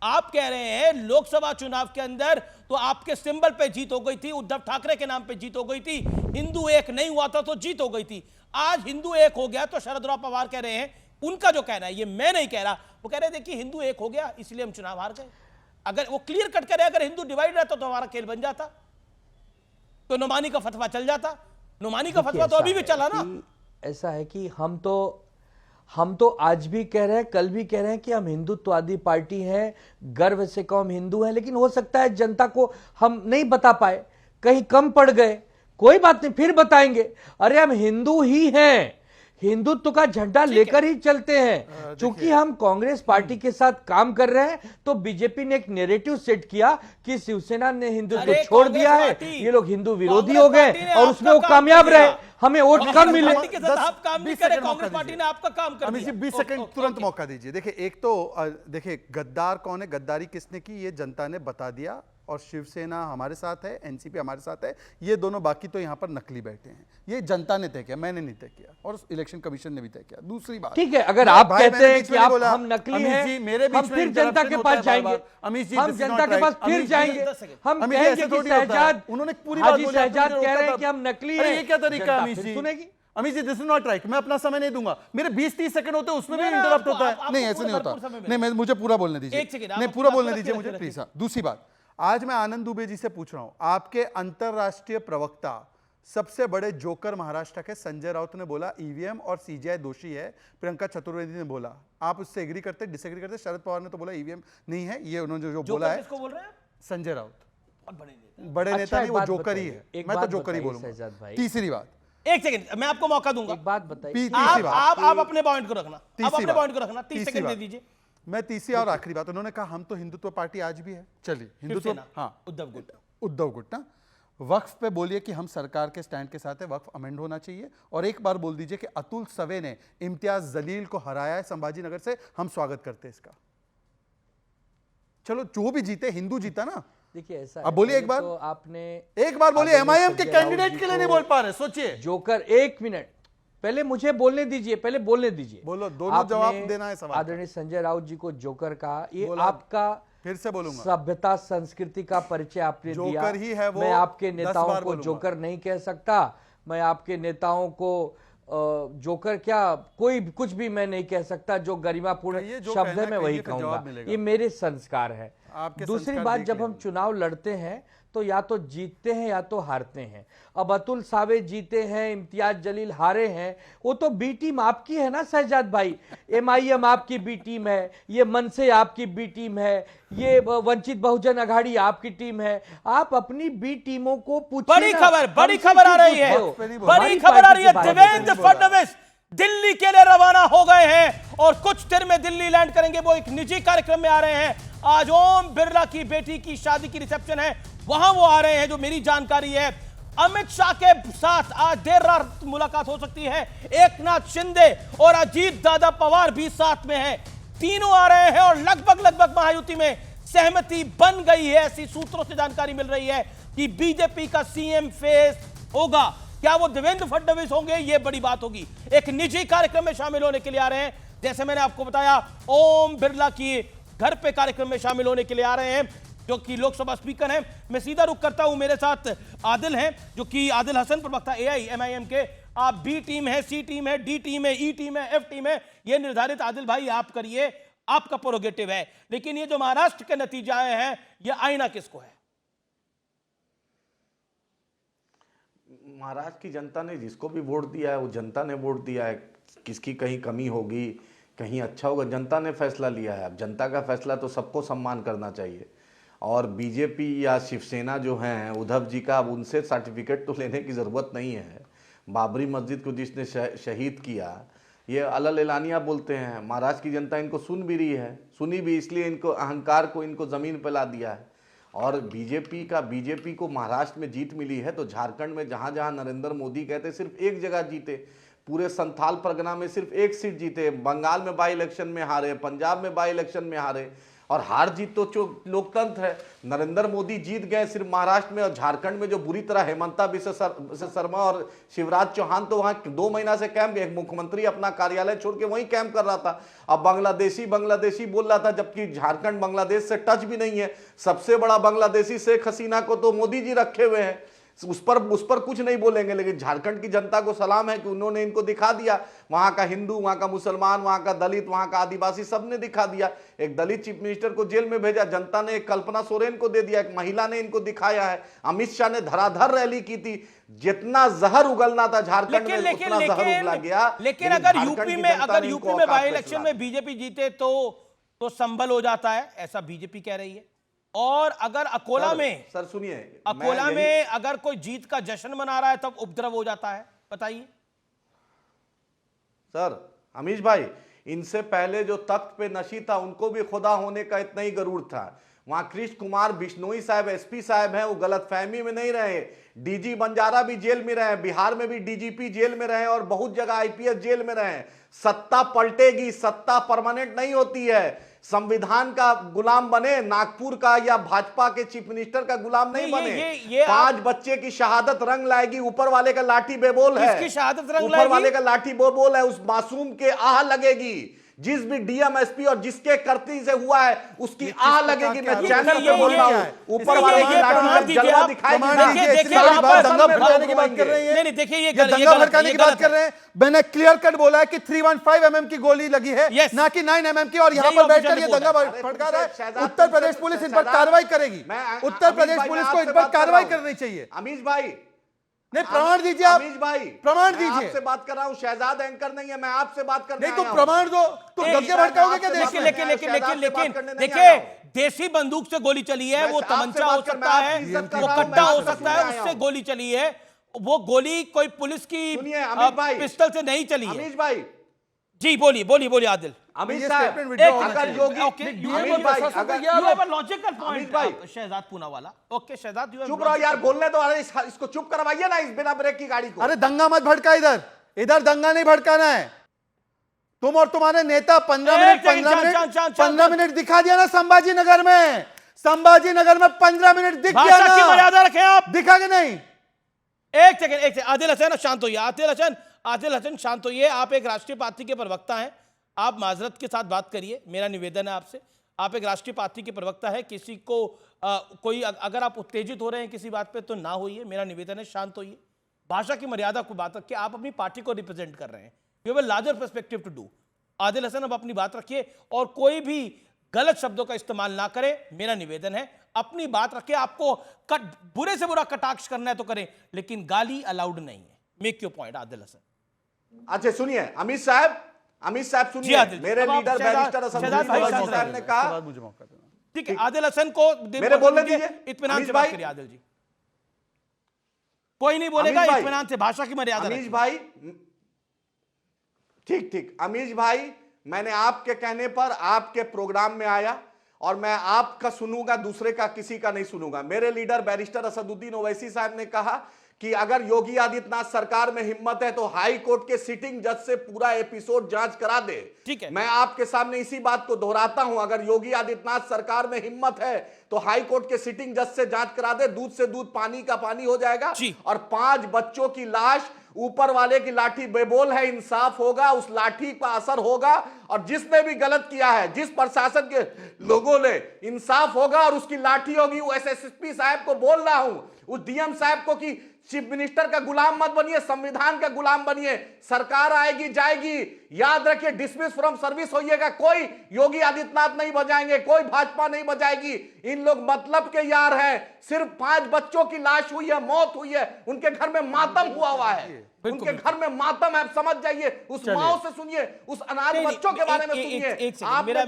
आप कह रहे हैं लोकसभा चुनाव के अंदर तो आपके सिंबल पे जीत हो गई थी, उद्धव ठाकरे के नाम पे जीत हो गई थी, हिंदू एक नहीं हुआ था तो जीत हो गई थी। आज हिंदू एक हो गया तो शरदराव पवार कह रहे हैं, उनका जो कहना है, ये मैं नहीं कह रहा, वो कह रहे थे कि हिंदू एक हो गया इसलिए हम चुनाव हार गए। अगर वो क्लियर कट करे, अगर हिंदू डिवाइड रहता तो हमारा खेल बन जाता। तो नुमानी का फतवा चल जाता। नुमानी का फतवा तो अभी भी चला ना। ऐसा है कि हम तो आज भी कह रहे हैं, कल भी कह रहे हैं कि हम हिंदुत्ववादी पार्टी हैं, गर्व से कौम हिंदू है, लेकिन हो सकता है जनता को हम नहीं बता पाए, कहीं कम पड़ गए, कोई बात नहीं, फिर बताएंगे। अरे हम हिंदू ही हैं, हिंदुत्व का झंडा लेकर ही चलते हैं। चूंकि हम कांग्रेस पार्टी के साथ काम कर रहे हैं तो बीजेपी ने एक नैरेटिव सेट किया कि शिवसेना ने हिंदुत्व छोड़ दिया है, ये लोग हिंदू विरोधी हो गए और उसमें वो कामयाब रहे, हमें वोट कम मिले। आप काम नहीं करे, कांग्रेस पार्टी ने आपका काम कर दिया। 20 सेकंड तुरंत मौका दीजिए। देखिए, एक तो देखिए गद्दार कौन है, गद्दारी किसने की, ये जनता ने बता दिया, और शिवसेना हमारे साथ है, एनसीपी हमारे साथ है, ये दोनों बाकी तो यहाँ पर नकली बैठे हैं। ये जनता ने तय किया, मैंने नहीं तय किया, और इलेक्शन कमीशन ने भी तय किया। दूसरी बात, ठीक है, अगर आप कहते हैं कि हम नकली हैं, मेरे हम फिर जनता के पास जाएंगे, हम जनता के पास फिर जाएंगे, हम कहेंगे कि शहजाद, उन्होंने पूरी हाजी शहजाद कह रहे हैं कि हम नकली हैं। ये क्या तरीका है अमीश जी? सुनेगी अमीश जी, दिस इज नॉट राइट। मैं अपना समय नहीं दूंगा, मेरे 20-30 सेकंड होते हैं, उसमें भी इंटरप्ट होता है। नहीं, ऐसे नहीं होता। नहीं, मुझे पूरा बोलने दीजिए, नहीं पूरा बोलने दीजिए मुझे प्लीज। दूसरी बात, आज मैं आनंद दुबे जी से पूछ रहा हूं, आपके अंतरराष्ट्रीय प्रवक्ता, सबसे बड़े जोकर महाराष्ट्र के संजय राउत ने बोला ईवीएम और सीजीआई दोषी है, प्रियंका चतुर्वेदी ने बोला, आप उससे एग्री करते, डिसएग्री करते? शरद पवार ने तो बोला ईवीएम नहीं है, ये उन्होंने जो बोला है। किसको बोल रहे हैं? संजय राउत, बड़े नेता नहीं, वो जोकर ही है। मैं तो जोकर ही बोलूंगा। तीसरी बात, एक सेकंड मैं आपको मौका दूंगा, एक बात बताइए। आप अपने पॉइंट को रखना, आप अपने पॉइंट को रखना, 30 सेकंड दे दीजिए। मैं तीसरी और आखिरी बात, उन्होंने कहा हम तो हिंदुत्व पार्टी आज भी है। चलिए, हिंदुत्व, हाँ, उद्धव गुट ना, वक्फ पे बोलिए कि हम सरकार के स्टैंड के साथ है, वक्फ अमेंड होना चाहिए। और एक बार बोल दीजिए कि अतुल सवे ने इम्तियाज जलील को हराया है संभाजी नगर से, हम स्वागत करते हैं इसका। चलो, जो भी जीते, हिंदू जीता ना। देखिए, ऐसा अब बोलिए एक बार, तो आपने एक बार बोलिए, एमआईएम के कैंडिडेट के लिए नहीं बोल पा रहे, सोचिए। जोकर, एक मिनट पहले मुझे बोलने दीजिए, पहले बोलने दीजिए। बोलो, दोनों जवाब देना है सवाल। आदरणीय संजय राउत जी को जोकर कहा, ये आपका फिर से बोलूंगा, सभ्यता संस्कृति का परिचय आपने दिया। जोकर ही है वो। मैं आपके नेताओं को जोकर नहीं कह सकता, मैं आपके नेताओं को जोकर क्या, कोई कुछ भी मैं नहीं कह सकता, जो गरिमापूर्ण शब्द है मैं वही कहूंगा, ये मेरे संस्कार है। दूसरी बात, जब हम चुनाव लड़ते हैं तो या तो जीतते हैं या तो हारते हैं। अब अतुल सावे जीते हैं, इम्तियाज जलील हारे हैं, वो तो बी टीम आपकी है ना शहजाद भाई। एमआईएम आपकी बी टीम है, ये मनसे आपकी बी टीम है, ये वंचित बहुजन अघाड़ी आपकी टीम है। आप अपनी बी टीमों को पूछिए। बड़ी खबर आ रही है, बड़ी खबर आ रही है। देवेंद्र फडणवीस दिल्ली के लिए रवाना हो गए हैं और कुछ देर में दिल्ली लैंड करेंगे। वो एक निजी कार्यक्रम में आ रहे हैं। आज ओम बिरला की बेटी की शादी की रिसेप्शन है, वहां वो आ रहे हैं, जो मेरी जानकारी है। अमित शाह के साथ आज देर रात मुलाकात हो सकती है। एकनाथ शिंदे और अजीत दादा पवार भी साथ में हैं। तीनों आ रहे हैं और लगभग महायुति में सहमति बन गई है। ऐसी सूत्रों से जानकारी मिल रही है कि बीजेपी का सीएम फेस होगा। क्या वो देवेंद्र फडणवीस होंगे, ये बड़ी बात होगी। एक निजी कार्यक्रम में शामिल होने के लिए आ रहे हैं। जैसे मैंने आपको बताया, ओम बिरला की घर पे कार्यक्रम में शामिल होने के लिए आ रहे हैं, जो कि लोकसभा स्पीकर हैं। मैं सीधा रुख करता हूं, मेरे साथ आदिल हैं, जो कि आदिल हसन, प्रवक्ता एआईएमआईएम के। आप बी टीम है, सी टीम है, डी टीम है, ई टीम है, एफ टीम है, ये निर्धारित आदिल भाई आप करिए, आपका प्रोगेटिव है। लेकिन ये जो महाराष्ट्र के नतीजे आए हैं, ये आईना किसको है? महाराष्ट्र की जनता ने जिसको भी वोट दिया है, वो जनता ने वोट दिया है। किसकी कहीं कमी होगी, कहीं अच्छा होगा, जनता ने फैसला लिया है। अब जनता का फैसला तो सबको सम्मान करना चाहिए। और बीजेपी या शिवसेना जो हैं, उद्धव जी का, अब उनसे सर्टिफिकेट तो लेने की ज़रूरत नहीं है। बाबरी मस्जिद को जिसने शहीद किया, ये अलल एलानिया बोलते हैं। महाराष्ट्र की जनता इनको सुन भी रही है, सुनी भी, इसलिए इनको अहंकार को इनको ज़मीन पर ला दिया है। और बीजेपी को महाराष्ट्र में जीत मिली है, तो झारखंड में जहाँ जहाँ नरेंद्र मोदी कहते सिर्फ एक जगह जीते, पूरे संथाल परगना में सिर्फ एक सीट जीते, बंगाल में बाई इलेक्शन में हारे, पंजाब में बाई इलेक्शन में हारे। और हार जीत तो जो लोकतंत्र है, नरेंद्र मोदी जीत गए सिर्फ महाराष्ट्र में। और झारखंड में जो बुरी तरह हेमंता बिस्वा शर्मा और शिवराज चौहान तो वहाँ 2 महीना से कैंप, एक मुख्यमंत्री अपना कार्यालय छोड़ के वहीं कैंप कर रहा था। अब बांग्लादेशी बोल रहा था, जबकि झारखंड बांग्लादेश से टच भी नहीं है। सबसे बड़ा बांग्लादेशी शेख हसीना को तो मोदी जी रखे हुए हैं। उस पर कुछ नहीं बोलेंगे, लेकिन झारखंड की जनता को सलाम है कि उन्होंने इनको दिखा दिया। वहां का हिंदू, वहां का मुसलमान, वहां का दलित, वहां का आदिवासी, सबने दिखा दिया। एक दलित चीफ मिनिस्टर को जेल में भेजा, जनता ने एक कल्पना सोरेन को दे दिया, एक महिला ने इनको दिखाया है। अमित शाह ने धराधर रैली की थी, जितना जहर उगलना था झारखंड में उतना जहर उगला गया। लेकिन अगर यूपी में बाई इलेक्शन में बीजेपी जीते तो संभल हो जाता है, ऐसा बीजेपी कह रही है। और अगर अकोला में, सर सुनिए, अकोला में अगर कोई जीत का जश्न मना रहा है तब उपद्रव हो जाता है, बताइए सर। अमीश भाई, इनसे पहले जो तख्त पे नशी था उनको भी खुदा होने का इतना ही गरूर था। वहां कृष्ण कुमार बिश्नोई साहब एसपी साहब हैं, वो गलतफहमी में नहीं रहे। डीजी बंजारा भी जेल में रहे, बिहार में भी डीजीपी जेल में रहे और बहुत जगह आईपीएस जेल में रहे। सत्ता पलटेगी, सत्ता परमानेंट नहीं होती है। संविधान का गुलाम बने, नागपुर का या भाजपा के चीफ मिनिस्टर का गुलाम नहीं बने। ये 5 बच्चे की शहादत रंग लाएगी। ऊपर वाले का लाठी बेबोल है, किसकी शहादत रंग ऊपर वाले का लाठी बेबोल है। उस मासूम के आह लगेगी, जिस भी डीएम एसपी और जिसके करती से हुआ है उसकी आह लगेगी। मैं चैनल पे बोल रहा हूं, ऊपर वाले की लाठी जलवा दिखाएगी। दंगा भड़काने की बात कर रही है। नहीं, देखिए ये दंगा भड़काने की बात कर रहे हैं। मैंने क्लियर कट बोला है कि 315 mm की गोली लगी है, ना कि 9 mm की। और यहाँ पर बैठकर ये दंगा भड़का रहा है। उत्तर प्रदेश पुलिस इन पर कार्रवाई करेगी। उत्तर प्रदेश पुलिस को इन पर कार्रवाई करनी चाहिए। अमीश भाई, नहीं, प्रमाण दीजिए आप। अमीश भाई, प्रमाण दीजिए। आपसे बात कर रहा हूं, शहजाद एंकर नहीं है, मैं आपसे बात करने नहीं तो प्रमाण दो। तो दंगे भड़काओगे क्या देश में? लेकिन देखिए, देसी बंदूक से गोली चली है, वो तमंचा हो सकता है, वो कट्टा हो सकता है, उससे गोली चली है। वो गोली कोई पुलिस की पिस्टल से नहीं चली है। अमीश भाई जी बोलिए आदिल। अमित साहब, अगर योगी, शहजाद पूनावाला, ओके शहजाद, चुप रहो यार, बोलने दो। अरे इसको चुप करवाइए ना, इस बिना ब्रेक की गाड़ी को। अरे दंगा मत भड़का, इधर दंगा नहीं भड़काना है। तुम और तुम्हारे नेता 15 मिनट दिखा दिया ना संभाजी नगर में। संभाजी नगर में 15 मिनट दिख गया ना। की मर्यादा रखें आप। दिखा के नहीं? एक सेकंड आदिल हसन शांत होइए। आदिल हसन शांत होइए। आप एक राष्ट्रीय पार्टी के प्रवक्ता हैं, आप माजरत के साथ बात करिए, मेरा निवेदन है आपसे। आप एक राष्ट्रीय पार्टी के प्रवक्ता है, किसी को कोई अगर आप उत्तेजित हो रहे हैं किसी बात पे तो ना होइए, मेरा निवेदन है, शांत होइए। भाषा की मर्यादा को बात रखिए। आप अपनी पार्टी को रिप्रेजेंट कर रहे हैं, you have a larger perspective to do. Adil Hasan, अब अपनी बात रखिए और कोई भी गलत शब्दों का इस्तेमाल ना करें, मेरा निवेदन है। अपनी बात रखिए। आपको बुरे से बुरा कटाक्ष करना है तो करें, लेकिन गाली अलाउड नहीं है। Make your point Adil Hasan. अच्छा सुनिए, अमित साहब सुनिए, मेरे लीडर बैरिस्टर असदुद्दीन ओवैसी साहब ने कहा, मुझे मौका देना। ठीक है, आदिल हसन को मेरे बोलने दीजिए, इत्मीनान से बात करिए। आदिल जी, कोई नहीं बोलेगा, इत्मीनान से, भाषा की मर्यादा। अमीश भाई, ठीक। अमीश भाई, मैंने आपके कहने पर आपके प्रोग्राम में आया और मैं आपका सुनूंगा, दूसरे का किसी का नहीं सुनूंगा। मेरे लीडर बैरिस्टर असदुद्दीन ओवैसी साहब ने कहा कि अगर योगी आदित्यनाथ सरकार में हिम्मत है तो हाई कोर्ट के सिटिंग जज से पूरा एपिसोड जांच करा दे। ठीक है, मैं आपके सामने इसी बात को दोहराता हूं, अगर योगी आदित्यनाथ सरकार में हिम्मत है तो हाई कोर्ट के सिटिंग जज से जांच करा दे। दूध से दूध, पानी का पानी हो जाएगा। और 5 बच्चों की लाश, ऊपर वाले की लाठी बेबोल है, इंसाफ होगा, उस लाठी का असर होगा। और जिसने भी गलत किया है, जिस प्रशासन के लोगों ने, इंसाफ होगा और उसकी लाठी होगी। वो एसएसपी साहब को बोल रहा हूं, उस डीएम साहब को कि चीफ मिनिस्टर का गुलाम मत बनिए, संविधान का गुलाम बनिए। सरकार आएगी जाएगी, याद रखिए, डिसमिस फ्रॉम सर्विस होइएगा। कोई योगी आदित्यनाथ नहीं बजाएंगे, कोई भाजपा नहीं बजाएगी। इन लोग मतलब के यार हैं। सिर्फ 5 बच्चों की लाश हुई है, मौत हुई है, उनके घर में मातम हुआ है, उनके घर में मातम है। आप समझ जाइए, उस माओ से सुनिए, उस अनाथ बच्चों के बारे में सुनिए। मेरा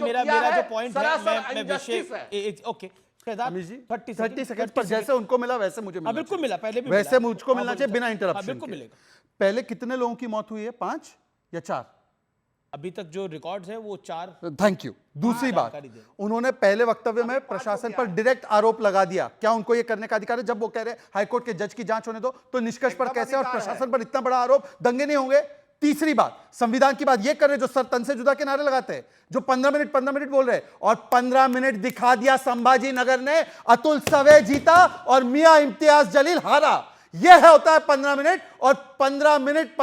जो पॉइंट है, ओके 30 सेकंड पर जैसे उनको मिला वैसे मुझे मिला। बिल्कुल मिला, पहले भी वैसे मुझको मिलना चाहिए बिना इंटरप्शन के। बिल्कुल मिलेगा। पहले कितने लोगों की मौत हुई है? 5 या 4? अभी तक जो रिकॉर्ड्स है वो 4। Thank you. दूसरी बात, उन्होंने पहले वक्तव्य में प्रशासन पर डायरेक्ट आरोप लगा दिया। क्या उनको ये करने का अधिकार है? जब वो कह रहे हाईकोर्ट के जज की जांच होने दो, तो निष्कर्ष पर कैसे? और प्रशासन पर इतना बड़ा आरोप, दंगे नहीं होंगे? तीसरी बात, संविधान की बात ये कर रहे जो सर तन से जुदा के नारे लगाते हैं, जो 15 मिनट बोल रहे, और 15 मिनट दिखा दिया संभाजी नगर ने। अतुल सवे जीता और मियां इम्तियाज जलील हारा। यह होता है 15 मिनट। और 15 मिनट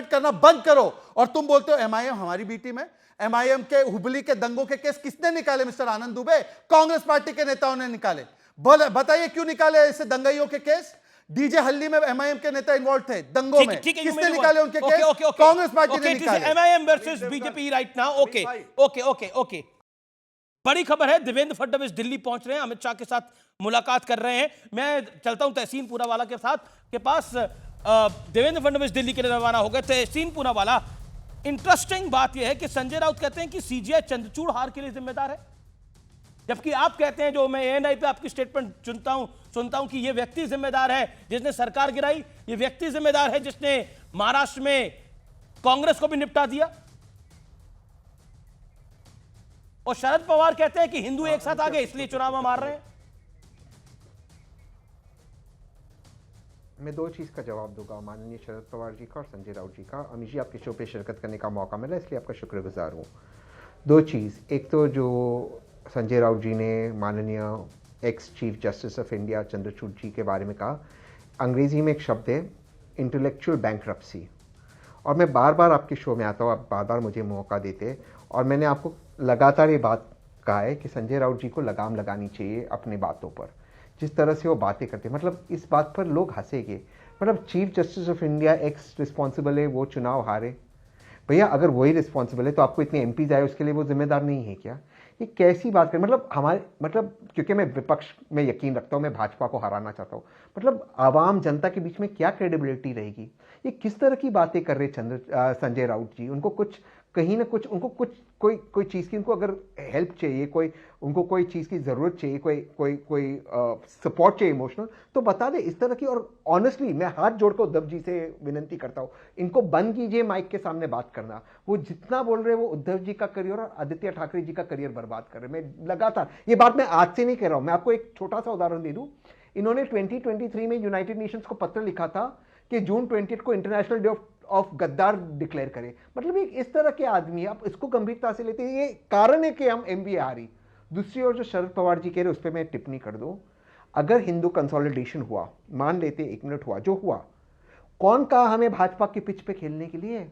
करना बंद करो। और तुम बोलते हो एमआईएम हमारी बी टीम है। एमआईएम के हुबली के दंगों के केस किसने निकाले? मिस्टर आनंद दुबे, कांग्रेस पार्टी के नेताओं ने निकाले। बताइए क्यों निकाले ऐसे दंगाइयों के केस? डीजे हल्दी में एमआईएम के नेता इन्वॉल्व थे दंगों में, ठीक है, किसने निकाले उनके केस? कांग्रेस पार्टी ने निकाले। MIM versus BJP right now. Okay okay okay okay. बड़ी खबर है, देवेंद्र फडणवीस दिल्ली पहुंच रहे हैं, अमित शाह के साथ मुलाकात कर रहे हैं। मैं चलता हूं तहसीन पूनावाला के साथ के पास। देवेंद्र फडणवीस दिल्ली के लिए रवाना हो गए। तहसीन पूनावाला, इंटरेस्टिंग बात यह है कि संजय राउत कहते हैं कि सीजीआई चंद्रचूड़ हार के लिए जिम्मेदार है, जबकि आप कहते हैं, जो मैं एएनआई पे आपकी स्टेटमेंट सुनता हूं कि यह व्यक्ति जिम्मेदार है जिसने सरकार गिराई, यह व्यक्ति जिम्मेदार है जिसने महाराष्ट्र में कांग्रेस को भी निपटा दिया। और शरद पवार कहते हैं कि हिंदू एक साथ आ गए इसलिए चुनाव में मार रहे हैं। मैं दो चीज़ का जवाब दूंगा, माननीय शरद पवार जी का और संजय राउत जी का। अमित जी, आपके शो पे शिरकत करने का मौका मिला इसलिए आपका शुक्रगुजार हूँ। दो चीज़, एक तो जो संजय राउत जी ने माननीय ex chief justice of India Chandrachud ji के बारे में कहा, अंग्रेजी में एक शब्द है इंटेलेक्चुअल बैंक्रप्सी, और मैं बार बार आपके शो में आता हूँ, आप बार बार मुझे मौका देते, और मैंने आपको लगातार ये बात कहा है कि संजय राउत जी को लगाम लगानी चाहिए अपनी बातों पर। जिस तरह से वो बातें करते हैं, मतलब इस बात पर लोग हंसेंगे, मतलब chief justice of India x responsible है, वो चुनाव हारे। भैया अगर वही रिस्पॉन्सिबल है तो आपको इतने एमपीज आए उसके लिए वो जिम्मेदार नहीं है क्या? ये कैसी बात कर, मतलब हमारे, मतलब क्योंकि मैं विपक्ष में यकीन रखता हूँ, मैं भाजपा को हराना चाहता हूँ, मतलब आवाम जनता के बीच में क्या क्रेडिबिलिटी रहेगी? ये किस तरह की बातें कर रहे संजय राउत जी? उनको कुछ कहीं ना कुछ, उनको कुछ कोई चीज़ की, उनको अगर हेल्प चाहिए, उनको कोई चीज़ की ज़रूरत चाहिए, कोई सपोर्ट चाहिए इमोशनल, तो बता दे इस तरह की। और ऑनेस्टली मैं हाथ जोड़कर उद्धव जी से विनती करता हूँ, इनको बंद कीजिए माइक के सामने बात करना। वो जितना बोल रहे हैं वो उद्धव जी का करियर और आदित्य ठाकरे जी का करियर बर्बाद कर रहे हैं। मैं लगातार, ये बात मैं आज से नहीं कह रहा हूँ, मैं आपको एक छोटा सा उदाहरण दे दूँ। इन्होंने 2023 में यूनाइटेड नेशंस को पत्र लिखा था कि जून 20 को इंटरनेशनल डे ऑफ गद्दार डिक्लेयर करें। मतलब ये इस तरह के आदमी, आप इसको गंभीरता से लेते हैं, ये कारण है कि हम एमबीए हारी। दूसरी ओर जो शरद पवार जी कह रहे उस पर मैं टिप्पणी कर दूं, अगर हिंदू कंसोलिडेशन हुआ, मान लेते 1 मिनट हुआ, जो हुआ, कौन कहा हमें भाजपा की पिच पे खेलने के लिए?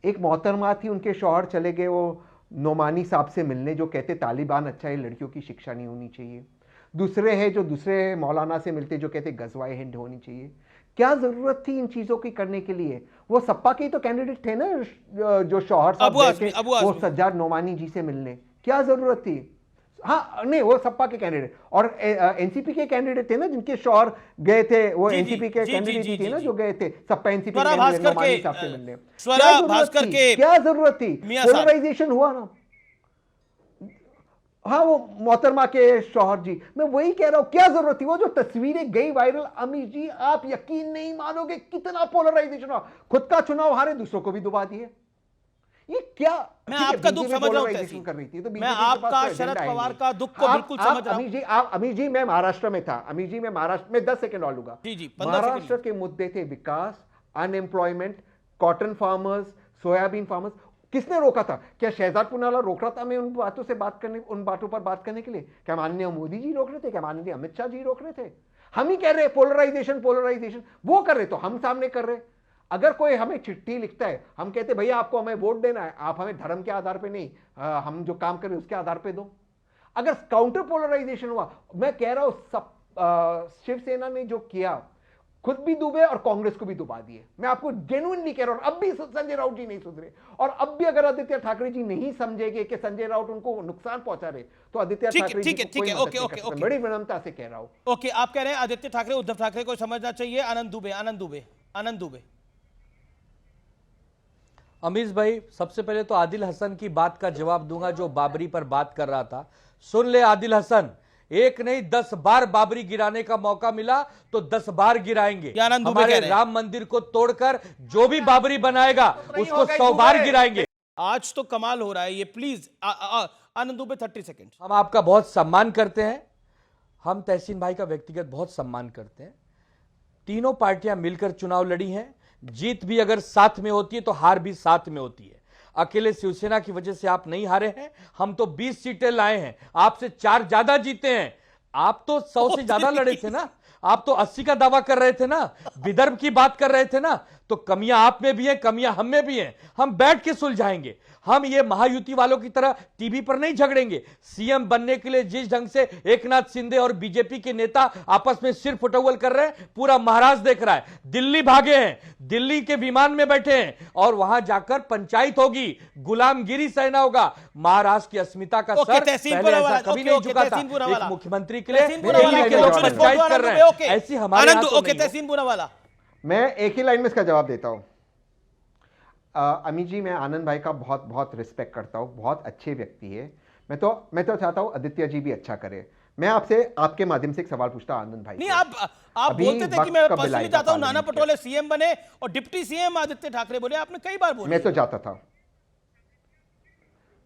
एक मोहतरमा थी, उनके शौहर चले गए वो नोमानी साहब से मिलने, जो कहते तालिबान अच्छा है, लड़कियों की शिक्षा नहीं होनी चाहिए। दूसरे हैं जो दूसरे मौलाना से मिलते, जो कहते गजवाए हिंद होनी चाहिए। क्या जरूरत थी इन चीजों की करने के लिए? वो सपा के ही तो कैंडिडेट थे ना, जो शौहर साहब वो सज्जाद नोमानी जी से मिलने, क्या जरूरत थी? हाँ नहीं, वो सपा के कैंडिडेट, और एनसीपी के कैंडिडेट थे ना, जिनके शौहर गए थे, वो एनसीपी के कैंडिडेट थे ना, जो गए थे सपा एनसीपी नोमानी साहब से मिलने। क्या जरूरत थी? पोलराइजेशन हुआ ना। हाँ, वो मोहतरमा के शौहर जी, मैं वही कह रहा हूं, क्या जरूरत थी? वो जो तस्वीरें गई वायरल, अमित जी आप यकीन नहीं मानोगे कितना पोलराइजेशन हुआ। खुद का चुनाव हारे, दूसरों को भी दुबा दिए। ये क्या? मैं आपका दुख समझ रहा हूं, कर रही थी, तो मैं आपका शरद पवार का दुख को बिल्कुल समझ रहा हूं। अमित जी मैं महाराष्ट्र में था, अमित जी मैं महाराष्ट्र में 10 सेकंड और लूंगा। महाराष्ट्र के मुद्दे थे विकास, unemployment, cotton farmers, soybean farmers. किसने रोका था? क्या शहजाद पूनावाला रोक रहा था हमें उन बातों से बात करने, उन बातों पर बात करने के लिए? क्या माननीय मोदी जी रोक रहे थे? क्या माननीय अमित शाह जी रोक रहे थे? हम ही कह रहे पोलराइजेशन पोलराइजेशन, वो कर रहे तो हम सामने कर रहे। अगर कोई हमें चिट्ठी लिखता है, हम कहते भैया आपको हमें वोट देना है, आप हमें धर्म के आधार पे नहीं, हम जो काम करें उसके आधार पे दो। अगर काउंटर पोलराइजेशन हुआ, मैं कह रहा हूं सब शिवसेना ने जो किया, खुद भी डूबे और कांग्रेस को भी डुबा दिए। मैं आपको जेन्युइनली कह रहा हूं, अब भी संजय राउत जी नहीं सुधरे, और अब भी अगर आदित्य ठाकरे जी नहीं समझेंगे कि संजय राउत उनको नुकसान पहुंचा रहे, तो आदित्य ठाकरे जी को कोई मदद नहीं कर सकता। बड़ी विनम्रता से कह रहा हूं। ओके, आप कह रहे हैं आदित्य ठाकरे, उद्धव ठाकरे को समझना चाहिए। आनंद दुबे। अमीज भाई, सबसे पहले तो आदिल हसन की बात का जवाब दूंगा, जो बाबरी पर बात कर रहा था। सुन ले आदिल हसन, एक नहीं 10 बार बाबरी गिराने का मौका मिला तो 10 बार गिराएंगे। हमारे राम मंदिर को तोड़कर जो भी बाबरी बनाएगा उसको 100 बार गिराएंगे। आज तो कमाल हो रहा है ये, प्लीज आनंद दुबे 30 सेकंड। हम आपका बहुत सम्मान करते हैं, हम तहसीन भाई का व्यक्तिगत बहुत सम्मान करते हैं। तीनों पार्टियां मिलकर चुनाव लड़ी हैं, जीत भी अगर साथ में होती है तो हार भी साथ में होती है। अकेले शिवसेना की वजह से आप नहीं हारे हैं, हम तो 20 सीटें लाए हैं, आपसे 4 ज्यादा जीते हैं। आप तो 100 से ज्यादा लड़े थे ना, आप तो 80 का दावा कर रहे थे ना, विदर्भ की बात कर रहे थे ना, तो कमियां आप में भी हैं, कमियां हम में भी हैं, हम बैठ के सुलझाएंगे। हम ये महायुति वालों की तरह टीवी पर नहीं झगड़ेंगे। सीएम बनने के लिए जिस ढंग से एकनाथ शिंदे और बीजेपी के नेता आपस में सिर फुटौल कर रहे हैं, पूरा महाराष्ट्र देख रहा है। दिल्ली भागे हैं, दिल्ली के विमान में बैठे हैं और वहां जाकर पंचायत होगी, गुलामगिरी सहना होगा। महाराष्ट्र की अस्मिता का सर पहले ऐसा कभी नहीं झुका था। एक मुख्यमंत्री के लिए पंचायत कर रहे हैं, ऐसी हमारे वाला। मैं एक ही लाइन में इसका जवाब देता हूं। अमित जी, मैं आनंद भाई का बहुत बहुत रिस्पेक्ट करता हूं, बहुत अच्छे व्यक्ति है। मैं तो चाहता हूं आदित्य जी भी अच्छा करे। मैं आपसे आपके माध्यम से एक सवाल पूछता हूं आनंद भाई। नहीं, आप बोलते थे कि मैं पर्सनली चाहता हूं नाना पटोले सीएम बने और डिप्टी सीएम आदित्य ठाकरे बोले, आपने कई बार बोला। मैं तो चाहता था,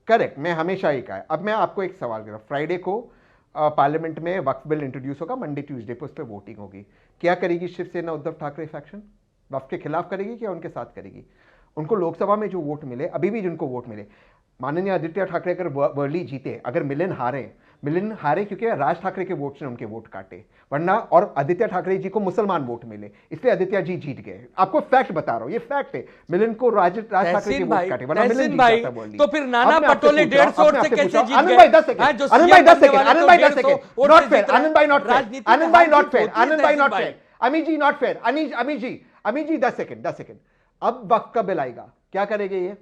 करेक्ट, मैं हमेशा ही कहा। अब मैं आपको एक सवाल कर रहा हूं। फ्राइडे को पार्लियामेंट में वक्फ बिल इंट्रोड्यूस होगा, मंडे ट्यूसडे पे उस पर वोटिंग होगी। क्या करेगी शिवसेना उद्धव ठाकरे फैक्शन? वक्फ के खिलाफ करेगी क्या उनके साथ करेगी? उनको लोकसभा में जो वोट मिले, अभी भी जिनको वोट मिले, माननीय आदित्य ठाकरे अगर वर्ली जीते, अगर मिलिन हारे क्योंकि राज ठाकरे के वोट ने उनके वोट काटे, वरना और आदित्य ठाकरे जी को मुसलमान वोट मिले, इसलिए आदित्य जी जीत गए। आपको फैक्ट बता रहा हूं, ये फैक्ट है। मिलिन को राज ठाकरे के वोट काटे, वरना मिलिन जीत जाता। तो फिर नाना पटोले 150 वोट से कैसे जीत गए? आनंद भाई 10 सेकंड, आनंद भाई 10 सेकंड, आनंद भाई 10 सेकंड, नॉट फेयर, आनंद भाई नॉट फेयर, आनंद भाई नॉट फेयर, आनंद भाई not fair, Amit ji not fair, Amit ji 10 second. अब वक्त का बिल आएगा, क्या करेंगे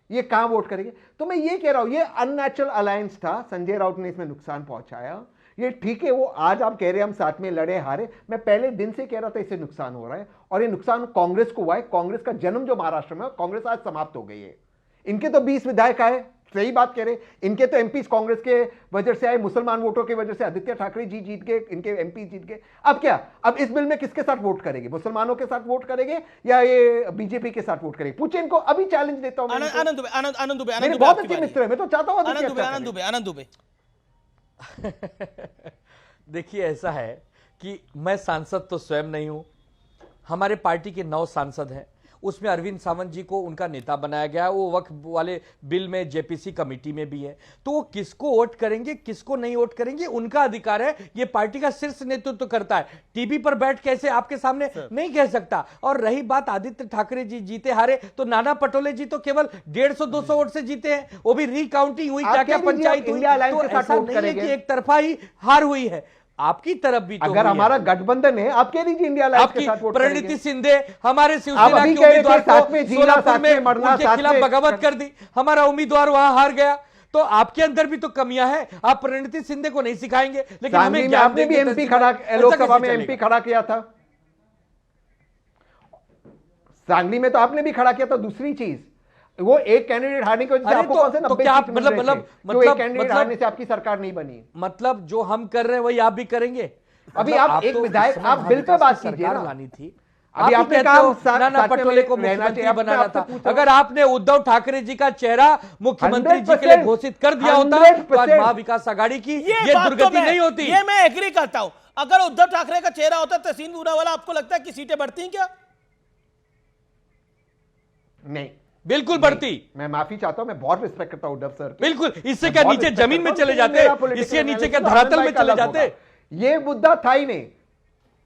ये कहां वोट करेंगे? तो मैं ये कह रहा हूं, ये अननेचुरल अलायंस था, संजय राउत ने इसमें नुकसान पहुंचाया। ये ठीक है, वो आज आप कह रहे हैं हम साथ में लड़े हारे, मैं पहले दिन से कह रहा था इससे नुकसान हो रहा है, और ये नुकसान कांग्रेस को हुआ है। कांग्रेस का जन्म जो महाराष्ट्र में, कांग्रेस आज समाप्त हो गई है। इनके तो 20 विधायक आए, सही बात कह रहे, इनके तो एमपी कांग्रेस के वजह से आए, मुसलमान वोटों की वजह से आदित्य ठाकरे जी जीत गए, इनके एमपी जीत गए। अब क्या, अब इस बिल में किसके साथ वोट करेंगे? मुसलमानों के साथ वोट करेंगे या ये बीजेपी के साथ वोट करेंगे? पूछे इनको, अभी चैलेंज देता हूं। आनंद दुबे मेरे बहुत अच्छे मित्र है, मैं तो चाहता हूं आनंद दुबे। देखिए, ऐसा है कि मैं सांसद तो स्वयं नहीं हूं, हमारे पार्टी के 9 सांसद हैं, उसमें अरविंद सावंत जी को उनका नेता बनाया गया है, वो वक्फ वाले बिल में जेपीसी कमेटी में भी है। तो वो किसको वोट करेंगे, किसको नहीं वोट करेंगे, उनका अधिकार है। ये पार्टी का शीर्ष नेतृत्व करता है, टीवी पर बैठ के ऐसे आपके सामने नहीं कह सकता। और रही बात आदित्य ठाकरे जी जीते हारे, तो नाना पटोले जी तो केवल 150-200 वोट से जीते हैं, वो भी रिकाउंटिंग हुई, क्या क्या पंचायत हुई। तो ऐसा नहीं है कि एक तरफा ही हार हुई है, आपकी तरफ भी तो अगर हमारा गठबंधन है, आप कह लीजिए इंडिया अलायंस के साथ वोट करेंगे। प्रणीति शिंदे हमारे शिवसेना के उम्मीदवार को सोलापुर में उनके खिलाफ बगावत कर दी, हमारा उम्मीदवार वहां हार गया। तो आपके अंदर भी तो कमियां हैं, आप प्रणीति शिंदे को नहीं सिखाएंगे, लेकिन हमें आपने भी एमपी खड़ा, लोकसभा में एमपी खड़ा किया था, सांगली में तो आपने भी खड़ा किया था। दूसरी चीज, वो एक कैंडिडेट हारने की वजह से आपको कौन से 90 सीट मिल रहे थे? जो एक कैंडिडेट हारने से आपकी सरकार नहीं बनी। मतलब जो हम कर रहे हैं वही आप भी करेंगे। अभी आप एक विधायक, आप बिल पे बात कीजिए ना। लानी थी, अभी आपने कहा नाना पटोले को मुख्यमंत्री बनाना था। अगर आपने उद्धव ठाकरे जी का चेहरा मुख्यमंत्री जी के लिए घोषित कर दिया होता तो आज महाविकास आघाड़ी की ये दुर्गति नहीं होती। ये मैं एग्री करता हूं। अगर उद्धव ठाकरे का चेहरा होता तहसीन पूनावाला, आपको लगता है कि सीटें बढ़ती क्या? नहीं, बिल्कुल बढ़ती। मैं माफी चाहता हूं, मैं बहुत रिस्पेक्ट करता हूं उद्धव सर। बिल्कुल, इससे क्या नीचे जमीन में चले जाते, इससे नीचे क्या धरातल में चले जाते? ये मुद्दा था ही नहीं,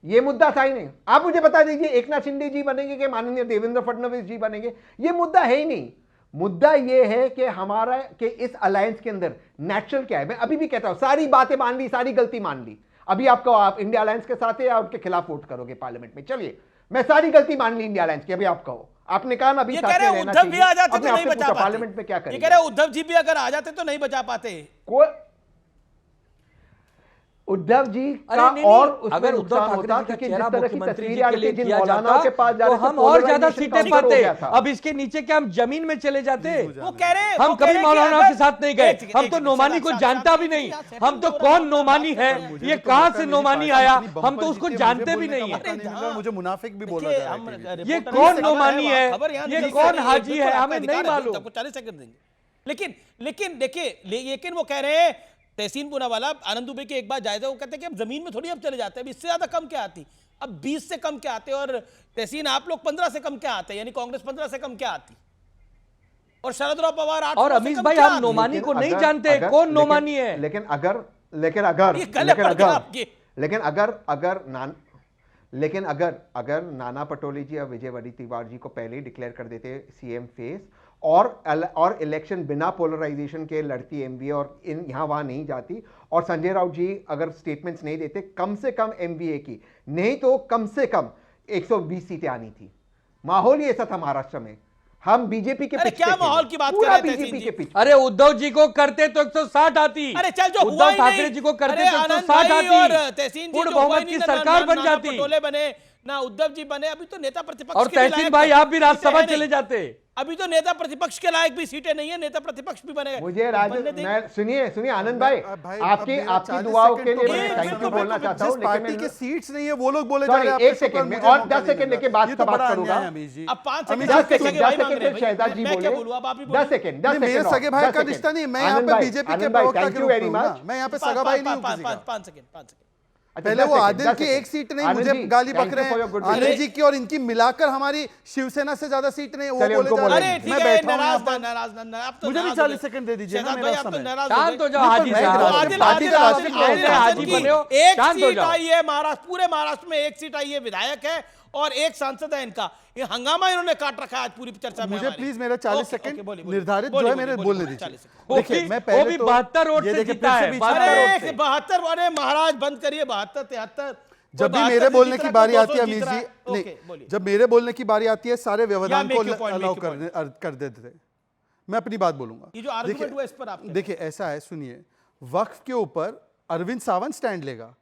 ये मुद्दा था ही नहीं। आप मुझे बता दीजिए एकनाथ शिंदे जी बनेंगे कि माननीय देवेंद्र फडणवीस जी बनेंगे, ये मुद्दा है ही नहीं। मुद्दा ये है कि हमारा कि इस अलायंस के अंदर नेचुरल क्या है। मैं अभी भी कहता हूं, सारी बातें मान ली, सारी गलती मान ली। अभी आपको, आप इंडिया अलायंस के साथ है या उनके खिलाफ वोट करोगे पार्लियामेंट में? चलिए, मैं सारी गलती मान ली इंडिया अलायंस की। अभी आप कहो, आपने कहा ना अभी उद्धव भी आ जाते तो नहीं बचा पाते। पार्लियामेंट में क्या करें? ये कह रहे उद्धव जी भी अगर आ जाते तो नहीं बचा पाते। उद्धव जी का और अगर उद्धव ठाकरे जी का चेहरा मुख्यमंत्री जी के लिए किया जाता तो हम और ज्यादा सीटें पाते। अब इसके नीचे क्या हम जमीन में चले जाते? वो कह रहे हम कभी मौलाना के साथ नहीं गए, हम तो नोमानी को जानता भी नहीं। हम तो कौन नोमानी है, ये कहां से नोमानी आया, हम तो उसको जानते भी नहीं है। मुझे मुनाफिक भी बोला जाए, ये कौन नोमानी है, ये कौन हाजी है, हमें नहीं मालूम। 40 सेकंड देंगे। लेकिन देखिए, लेकिन वो कह रहे हैं तहसीन पूनावाला, आनंद दुबे की एक बात जायजा, वो कहते हैं कि अब जमीन में थोड़ी अब चले जाते हैं, अब इससे ज्यादा कम क्या आती, अब 20 से कम क्या आते, और तहसीन आप लोग 15 से कम क्या आते, यानी कांग्रेस 15 से कम क्या आती, और शरद राव पवार 8। और अमीश भाई, हम नोमानी को नहीं जानते, कौन नोमानी है। लेकिन लेकिन अगर नाना पटोले जी और विजय वडेट्टीवार जी को पहले ही डिक्लेयर कर देते सीएम फेस और इलेक्शन बिना पोलराइजेशन के लड़ती एमवीए और यहाँ वहाँ नहीं जाती, और संजय राउत जी अगर स्टेटमेंट्स नहीं देते कम से कम एमवीए की, नहीं तो कम से कम 120 सीटें आनी थी। माहौल ही ऐसा था महाराष्ट्र में। हम बीजेपी के पीछे, क्या माहौल की बात कर रहे थे बीजेपी के पीछे। अरे उद्धव जी को करते तो 160 आती। अरे चल जो उद्धव ठाकरे जी को करते तो 160 आती, पूर्ण बहुमत की सरकार बन जाती। पटोले बने ना उद्धव जी बने, अभी तो नेता प्रतिपक्ष और तहसीन भाई आप भी राज्यसभा चले जाते। अभी तो नेता प्रतिपक्ष के लायक भी सीटें नहीं है, नेता प्रतिपक्ष भी बनेगा। मुझे सुनिए आनंद भाई, आपकी दुआओं के लिए मैं थैंक यू बोलना चाहता हूं, लेकिन पार्टी के सीट्स नहीं है वो लोग बोले जा रहे हैं। एक सेकंड में और 10 सेकंड लेके बात करूंगा। अब 5 सेकंड शहजाद जी बोले 10 सेकंड मेरे सगे भाई का रिश्ता नहीं, मैं यहाँ पे बीजेपी के प्रवक्ता के रूप में हूं, मैं यहाँ पे सगा भाई नहीं हूं। 5 सेकंड पहले वो आदिल की एक सीट नहीं, मुझे गाली बक रहे हैं आनंद जी की, और इनकी मिलाकर हमारी शिवसेना से ज्यादा सीट नहीं, वो बोले जा रहे हैं। मैं बैठा हूं, मुझे भी 40 सेकंड दे दीजिए ना, मेरा समय। शांत हो जाओ हाजी साहब, हाजी बने हो, एक सीट आई है महाराष्ट्र, पूरे महाराष्ट्र में एक सीट आई है, विधायक है और एक सांसद है इनका। ये हंगामा इन्होंने काट रखा है आज पूरी चर्चा में। मुझे प्लीज मेरा 40 सेकंड निर्धारित जो है मेरे बोलने दीजिए। देखिए मैं वो पहले भी तो 72 वोट से जीता है। 72, अरे महाराज बंद करिए 72 73। जब भी मेरे बोलने की बारी आती है अमीर जी, नहीं जब मेरे बोलने की बारी आती है सारे व्यवधान को अलाउ कर देते थे। मैं अपनी बात बोलूंगा। ये जो आर्गुमेंट हुआ इस पर आप देखिए ऐसा है, सुनिए, वक्फ के ऊपर अरविंद सावंत स्टैंड लेगा,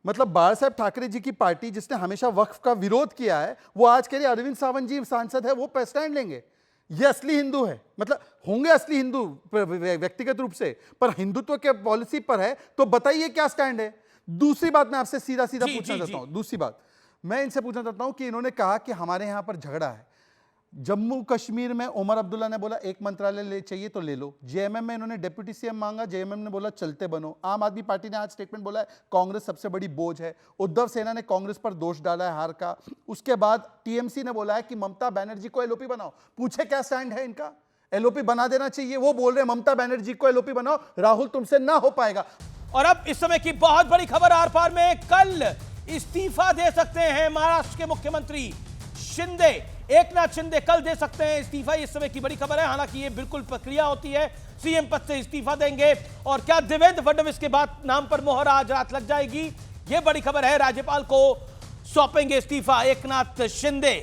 मतलब बाला साहब ठाकरे जी की पार्टी जिसने हमेशा वक्फ का विरोध किया है, वो आज के लिए अरविंद सावंत जी सांसद है, वो स्टैंड लेंगे। ये असली हिंदू है, मतलब होंगे असली हिंदू व्यक्तिगत रूप से, पर हिंदुत्व के पॉलिसी पर है, तो बताइए क्या स्टैंड है। दूसरी बात मैं आपसे सीधा पूछना चाहता हूं, दूसरी बात मैं इनसे पूछना चाहता हूं कि इन्होंने कहा कि हमारे यहां पर झगड़ा है। जम्मू कश्मीर में उमर अब्दुल्ला ने बोला एक मंत्रालय ले चाहिए तो ले लो। जेएमएम में इन्होंने डिप्टी सीएम मांगा, जेएमएम ने बोला चलते बनो। आम आदमी पार्टी ने आज स्टेटमेंट बोला है कांग्रेस सबसे बड़ी बोझ है। उद्धव सेना ने कांग्रेस पर दोष डाला है हार का। उसके बाद टीएमसी ने बोला है कि ममता बनर्जी को एलओपी बनाओ। पूछे क्या स्टैंड है इनका? एलओपी बना देना चाहिए, वो बोल रहे हैं ममता बनर्जी को एलओपी बनाओ, राहुल तुमसे ना हो पाएगा। और अब इस समय की बहुत बड़ी खबर आर पार में, कल इस्तीफा दे सकते हैं महाराष्ट्र के मुख्यमंत्री शिंदे, एकनाथ शिंदे कल दे सकते हैं इस्तीफा। इस समय की बड़ी खबर है, हालांकि ये बिल्कुल प्रक्रिया होती है, सीएम पद से इस्तीफा देंगे। और क्या देवेंद्र फडणवीस के बाद नाम पर मोहर आज रात लग जाएगी, ये बड़ी खबर है। राज्यपाल को सौंपेंगे इस्तीफा एकनाथ शिंदे।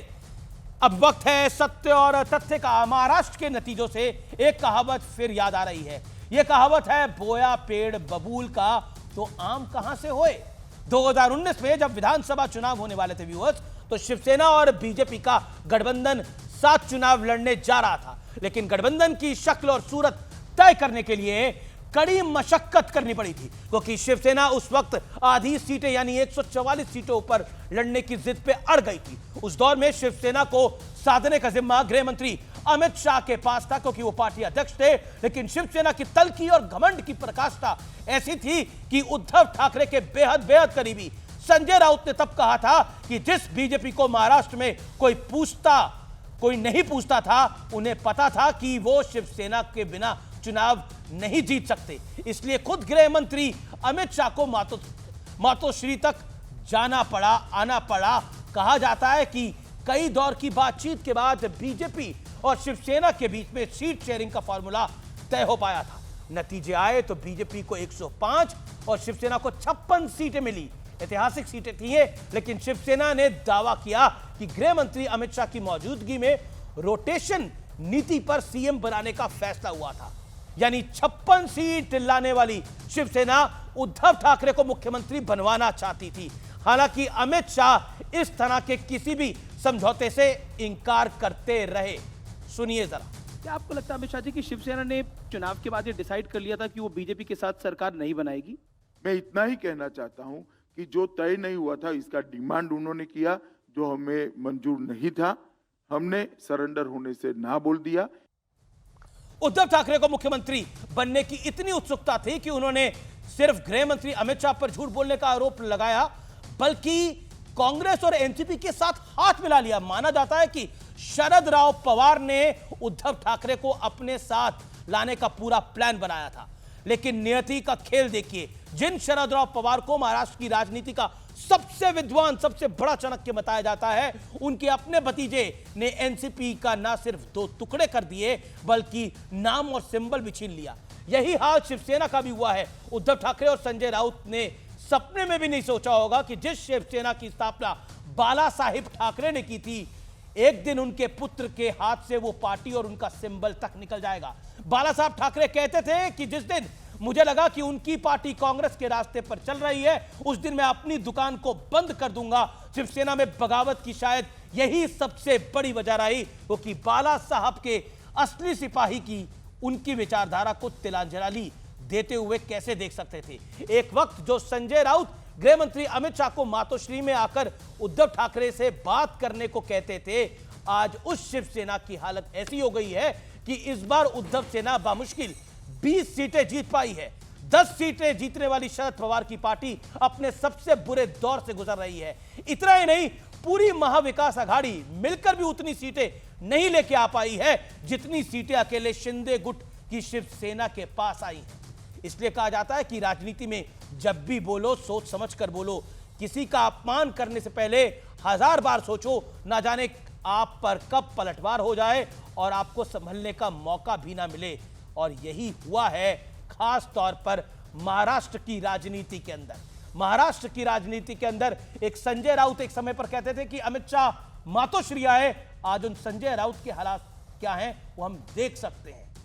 अब वक्त है सत्य और तथ्य का। महाराष्ट्र के नतीजों से एक कहावत फिर याद आ रही है। यह कहावत है बोया पेड़ बबूल का तो आम कहां से होए। 2019 में जब विधानसभा चुनाव होने वाले थे व्यूअर्स, तो शिवसेना और बीजेपी का गठबंधन 7 चुनाव लड़ने जा रहा था, लेकिन गठबंधन की शक्ल और सूरत तय करने के लिए कड़ी मशक्कत करनी पड़ी थी, क्योंकि शिवसेना उस वक्त आधी सीटें यानी 144 सीटों पर लड़ने की जिद पे अड़ गई थी। उस दौर में शिवसेना को साधने का जिम्मा गृह मंत्री अमित शाह के पास था, क्योंकि वो पार्टी अध्यक्ष थे। लेकिन शिवसेना की तल्खी और घमंड की पराकाष्ठा ऐसी थी कि उद्धव ठाकरे के बेहद करीबी संजय राउत ने तब कहा था कि जिस बीजेपी को महाराष्ट्र में कोई नहीं पूछता था, उन्हें पता था कि वो शिवसेना के बिना चुनाव नहीं जीत सकते। इसलिए खुद गृह मंत्री अमित शाह को मातोश्री तक जाना पड़ा, आना पड़ा। कहा जाता है कि कई दौर की बातचीत के बाद बीजेपी और शिवसेना के बीच में सीट शेयरिंग का फॉर्मूला तय हो पाया था। नतीजे आए तो बीजेपी को 105 और शिवसेना को 56 सीटें मिली। ऐतिहासिक सीटें थी ये, लेकिन शिवसेना ने दावा किया कि गृह मंत्री अमित शाह की मौजूदगी में रोटेशन नीति पर सीएम बनाने का फैसला हुआ था। यानी 56 सीट लाने वाली शिवसेना उद्धव ठाकरे को मुख्यमंत्री बनवाना चाहती थी। हालांकि अमित शाह इस तरह के किसी भी समझौते से इंकार करते रहे। सुनिए जरा। क्या आपको लगता है अमित शाह जी की शिवसेना ने चुनाव के बाद ये डिसाइड कर लिया था कि वो बीजेपी के साथ सरकार नहीं बनाएगी? मैं इतना ही कहना चाहता हूं कि जो तय नहीं हुआ था इसका डिमांड उन्होंने किया, जो हमें मंजूर नहीं था, हमने सरेंडर होने से ना बोल दिया। उद्धव ठाकरे को मुख्यमंत्री बनने की इतनी उत्सुकता थी कि उन्होंने सिर्फ गृह मंत्री अमित शाह पर झूठ बोलने का आरोप लगाया, बल्कि कांग्रेस और एनसीपी के साथ हाथ मिला लिया। माना जाता है कि शरद राव पवार ने उद्धव ठाकरे को अपने साथ लाने का पूरा प्लान बनाया था। लेकिन नियति का खेल देखिए, जिन शरद राव पवार को महाराष्ट्र की राजनीति का सबसे विद्वान, सबसे बड़ा चाणक्य बताया जाता है। उनके अपने भतीजे ने एनसीपी का ना सिर्फ 2 टुकड़े कर दिए बल्कि नाम और सिंबल भी छीन लिया। यही हाल शिवसेना का भी हुआ है। उद्धव ठाकरे और संजय राउत ने सपने में भी नहीं सोचा होगा कि जिस शिवसेना की स्थापना बाला साहिब ठाकरे ने की थी, एक दिन उनके पुत्र के हाथ से वो पार्टी और उनका सिंबल तक निकल जाएगा। बाला साहब ठाकरे कहते थे कि जिस दिन मुझे लगा कि उनकी पार्टी कांग्रेस के रास्ते पर चल रही है, उस दिन मैं अपनी दुकान को बंद कर दूंगा। शिवसेना में बगावत की शायद यही सबसे बड़ी वजह रही, वो कि बाला साहब के असली सिपाही की उनकी विचारधारा को तिलांजलि देते हुए कैसे देख सकते थे। एक वक्त जो संजय राउत गृह मंत्री अमित शाह को मातोश्री में आकर उद्धव ठाकरे से बात करने को कहते थे, आज उस शिवसेना की हालत ऐसी हो गई है कि इस बार उद्धव सेना बामुश्किल 20 सीटें जीत पाई है। 10 सीटें जीतने वाली शरद पवार की पार्टी अपने सबसे बुरे दौर से गुजर रही है। इतना ही नहीं, पूरी महाविकास आघाड़ी मिलकर भी उतनी सीटें नहीं लेके आ पाई है जितनी सीटें अकेले शिंदे गुट की शिवसेना के पास आई हैं। इसलिए कहा जाता है कि राजनीति में जब भी बोलो सोच समझ कर बोलो। किसी का अपमान करने से पहले 1000 बार सोचो, ना जाने आप पर कब पलटवार हो जाए और आपको संभलने का मौका भी ना मिले। और यही हुआ है खास तौर पर महाराष्ट्र की राजनीति के अंदर। महाराष्ट्र की राजनीति के अंदर एक संजय राउत एक समय पर कहते थे कि अमित शाह मातोश्री आए। आज उन संजय राउत के हालात क्या हैं वो हम देख सकते हैं।